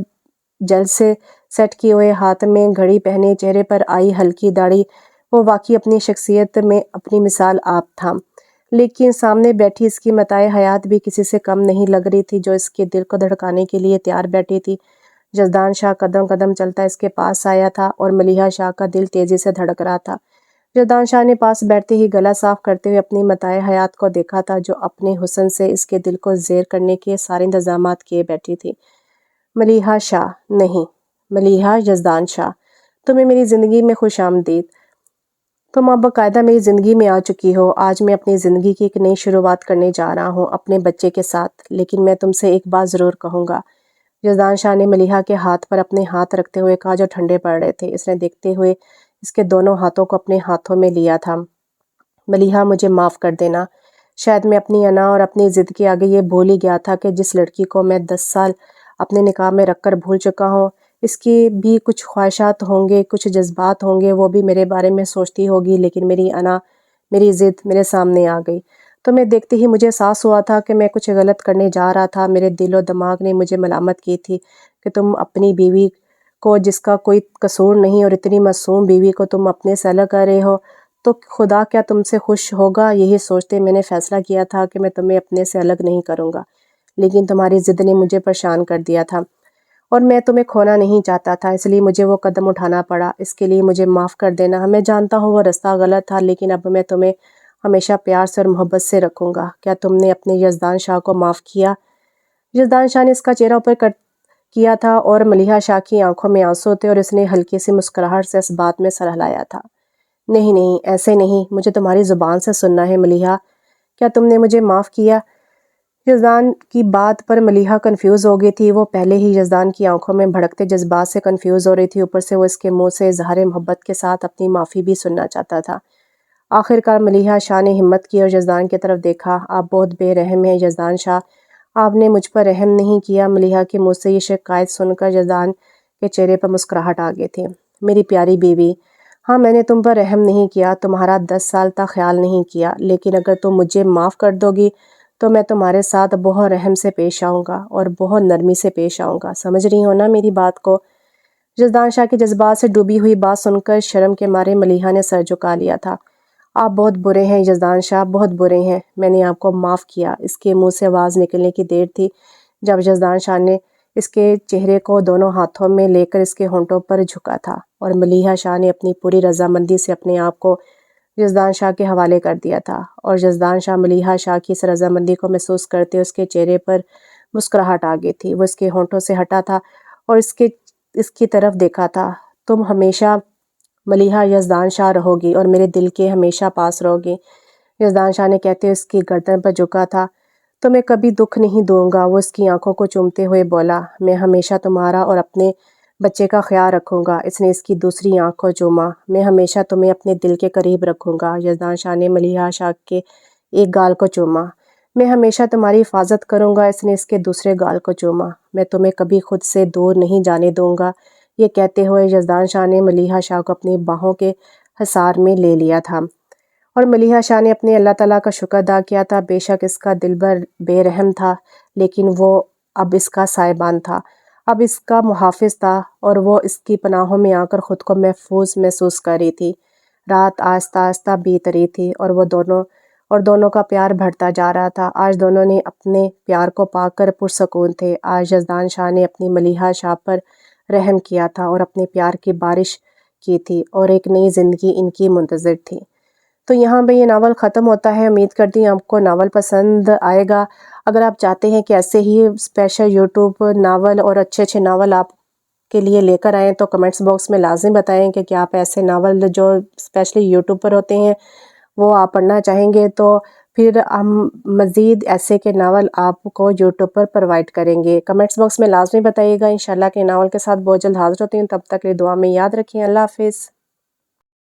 جل سے سیٹ کیے ہوئے، ہاتھ میں گھڑی پہنے، چہرے پر آئی ہلکی داڑھی، وہ واقعی اپنی شخصیت میں اپنی مثال آپ تھا۔ لیکن سامنے بیٹھی اس کی متاع حیات بھی کسی سے کم نہیں لگ رہی تھی، جو اس کے دل کو دھڑکانے کے لیے تیار بیٹھی تھی۔ یزدان شاہ قدم قدم چلتا اس کے پاس آیا تھا اور ملیحہ شاہ کا دل تیزی سے دھڑک رہا تھا۔ یزدان شاہ نے پاس بیٹھتے ہی گلا صاف کرتے ہوئے اپنی متاع حیات کو دیکھا تھا، جو اپنے حسن سے اس کے دل کو زیر کرنے کے سارے انتظامات کیے بیٹھی تھی۔ ملیحہ شاہ نہیں، ملیحہ یزدان شاہ، تمہیں میری زندگی میں خوش آمدید۔ تم اب باقاعدہ میری زندگی میں آ چکی ہو۔ آج میں اپنی زندگی کی ایک نئی شروعات کرنے جا رہا ہوں اپنے بچے کے ساتھ، لیکن میں تم سے ایک بات ضرور کہوں گا۔ یزدان شاہ نے ملیحہ کے ہاتھ پر اپنے ہاتھ رکھتے ہوئے کہا جو ٹھنڈے پڑ رہے تھے۔ اس نے دیکھتے ہوئے اس کے دونوں ہاتھوں کو اپنے ہاتھوں میں لیا تھا۔ ملیحہ، مجھے معاف کر دینا۔ شاید میں اپنی انا اور اپنی ضد کے آگے یہ بھول ہی گیا تھا کہ جس لڑکی کو میں 10 سال اپنے نکاح میں رکھ کر بھول چکا ہوں، اس کی بھی کچھ خواہشات ہوں گے، کچھ جذبات ہوں گے، وہ بھی میرے بارے میں سوچتی ہوگی، لیکن میری انا، میری ضد میرے سامنے آ گئی۔ تو میں دیکھتے ہی مجھے احساس ہوا تھا کہ میں کچھ غلط کرنے جا رہا تھا۔ میرے دل و دماغ نے مجھے ملامت کی تھی کہ تم اپنی بیوی کو، جس کا کوئی قصور نہیں، اور اتنی معصوم بیوی کو تم اپنے سے الگ کر رہے ہو، تو خدا کیا تم سے خوش ہوگا؟ یہی سوچتے میں نے فیصلہ کیا تھا کہ میں تمہیں اپنے سے الگ نہیں کروں گا، لیکن تمہاری ضد نے مجھے پریشان کر دیا تھا اور میں تمہیں کھونا نہیں چاہتا تھا، اس لیے مجھے وہ قدم اٹھانا پڑا۔ اس کے لیے مجھے معاف کر دینا۔ میں جانتا ہوں وہ راستہ غلط تھا، لیکن اب میں تمہیں ہمیشہ پیار سے اور محبت سے رکھوں گا۔ کیا تم نے اپنے یزدان شاہ کو معاف کیا؟ یزدان شاہ نے اس کا چہرہ اوپر کیا تھا اور ملیحہ شاہ کی آنکھوں میں آنسو تھے اور اس نے ہلکی سی مسکراہٹ سے اس بات میں سر ہلایا تھا۔ نہیں نہیں، ایسے نہیں، مجھے تمہاری زبان سے سننا ہے ملیحہ، کیا تم نے مجھے معاف کیا؟ یزدان کی بات پر ملیحہ کنفیوز ہو گئی تھی۔ وہ پہلے ہی یزدان کی آنکھوں میں بھڑکتے جذبات سے کنفیوز ہو رہی تھی، اوپر سے وہ اس کے منہ سے اظہار محبت کے ساتھ اپنی معافی بھی سننا چاہتا تھا۔ آخر کار ملیحہ شاہ نے ہمت کی اور یزدان کی طرف دیکھا۔ آپ بہت بے رحم ہیں یزدان شاہ، آپ نے مجھ پر رحم نہیں کیا۔ ملیحہ کے منہ سے یہ شکایت سن کر یزدان کے چہرے پر مسکراہٹ آ گئی تھی۔ میری پیاری بیوی، ہاں میں نے تم پر رحم نہیں کیا، تمہارا 10 سال تک خیال نہیں کیا، لیکن اگر تم مجھے معاف کر دو گی تو میں تمہارے ساتھ بہت رحم سے پیش آؤں گا اور بہت نرمی سے پیش آؤں گا۔ سمجھ رہی ہو نا میری بات کو؟ یزدان شاہ کے جذبات سے ڈوبی ہوئی بات سن کر شرم کے مارے ملیحہ نے سر جھکا لیا تھا۔ آپ بہت برے ہیں یزدان شاہ، بہت برے ہیں، میں نے آپ کو معاف کیا۔ اس کے منہ سے آواز نکلنے کی دیر تھی جب یزدان شاہ نے اس کے چہرے کو دونوں ہاتھوں میں لے کر اس کے ہونٹوں پر جھکا تھا اور ملیحہ شاہ نے اپنی پوری رضامندی سے اپنے آپ کو یزدان شاہ کے حوالے کر دیا تھا، اور یزدان شاہ ملیحہ شاہ کی اس رضامندی کو محسوس کرتے اس کے چہرے پر مسکراہٹ آ گئی تھی۔ وہ اس کے ہونٹوں سے ہٹا تھا اور اس کی طرف دیکھا تھا۔ تم ہمیشہ ملیحہ یزدان شاہ رہو گی اور میرے دل کے ہمیشہ پاس رہو گی، یزدان شاہ نے کہتے اس کی گردن پر جھکا تھا۔ تمہیں کبھی دکھ نہیں دوں گا، وہ اس کی آنکھوں کو چومتے ہوئے بولا۔ میں ہمیشہ تمہارا اور اپنے بچے کا خیال رکھوں گا۔ اس نے اس کی دوسری آنکھ کو چوما۔ میں ہمیشہ تمہیں اپنے دل کے قریب رکھوں گا۔ یزدان شاہ نے ملیحہ شاہ کے ایک گال کو چوما۔ میں ہمیشہ تمہاری حفاظت کروں گا۔ اس نے اس کے دوسرے گال کو چوما۔ میں تمہیں کبھی خود سے دور نہیں جانے دوں گا۔ یہ کہتے ہوئے یزدان شاہ نے ملیحہ شاہ کو اپنی باہوں کے حصار میں لے لیا تھا، اور ملیحہ شاہ نے اپنے اللہ تعالیٰ کا شکر ادا کیا تھا۔ بے شک اس کا دلبر بے رحم تھا، لیکن وہ اب اس کا سائبان تھا، اب اس کا محافظ تھا، اور وہ اس کی پناہوں میں آ کر خود کو محفوظ محسوس کر رہی تھی۔ رات آہستہ آہستہ بیت رہی تھی، اور دونوں کا پیار بڑھتا جا رہا تھا۔ آج دونوں نے اپنے پیار کو پا کر پرسکون تھے۔ آج یزدان شاہ نے اپنی ملیحہ شاہ پر رحم کیا تھا اور اپنے پیار کی بارش کی تھی، اور ایک نئی زندگی ان کی منتظر تھی۔ تو یہاں پہ یہ ناول ختم ہوتا ہے۔ امید کرتی ہوں آپ کو ناول پسند آئے گا۔ اگر آپ چاہتے ہیں کہ ایسے ہی اسپیشل یوٹیوب ناول اور اچھے اچھے ناول آپ کے لیے لے کر آئیں تو کمنٹس باکس میں لازم بتائیں کہ کیا آپ ایسے ناول جو اسپیشلی یوٹیوب پر ہوتے ہیں وہ آپ پڑھنا چاہیں گے، تو پھر ہم مزید ایسے کے ناول آپ کو یوٹیوب پر پرووائڈ کریں گے۔ کمنٹس باکس میں لازمی بتائیے گا۔ انشاءاللہ کے ناول کے ساتھ بہت جلد حاضر ہوتی ہوں، تب تک کے لیے دعا میں یاد رکھیں۔ اللہ حافظ۔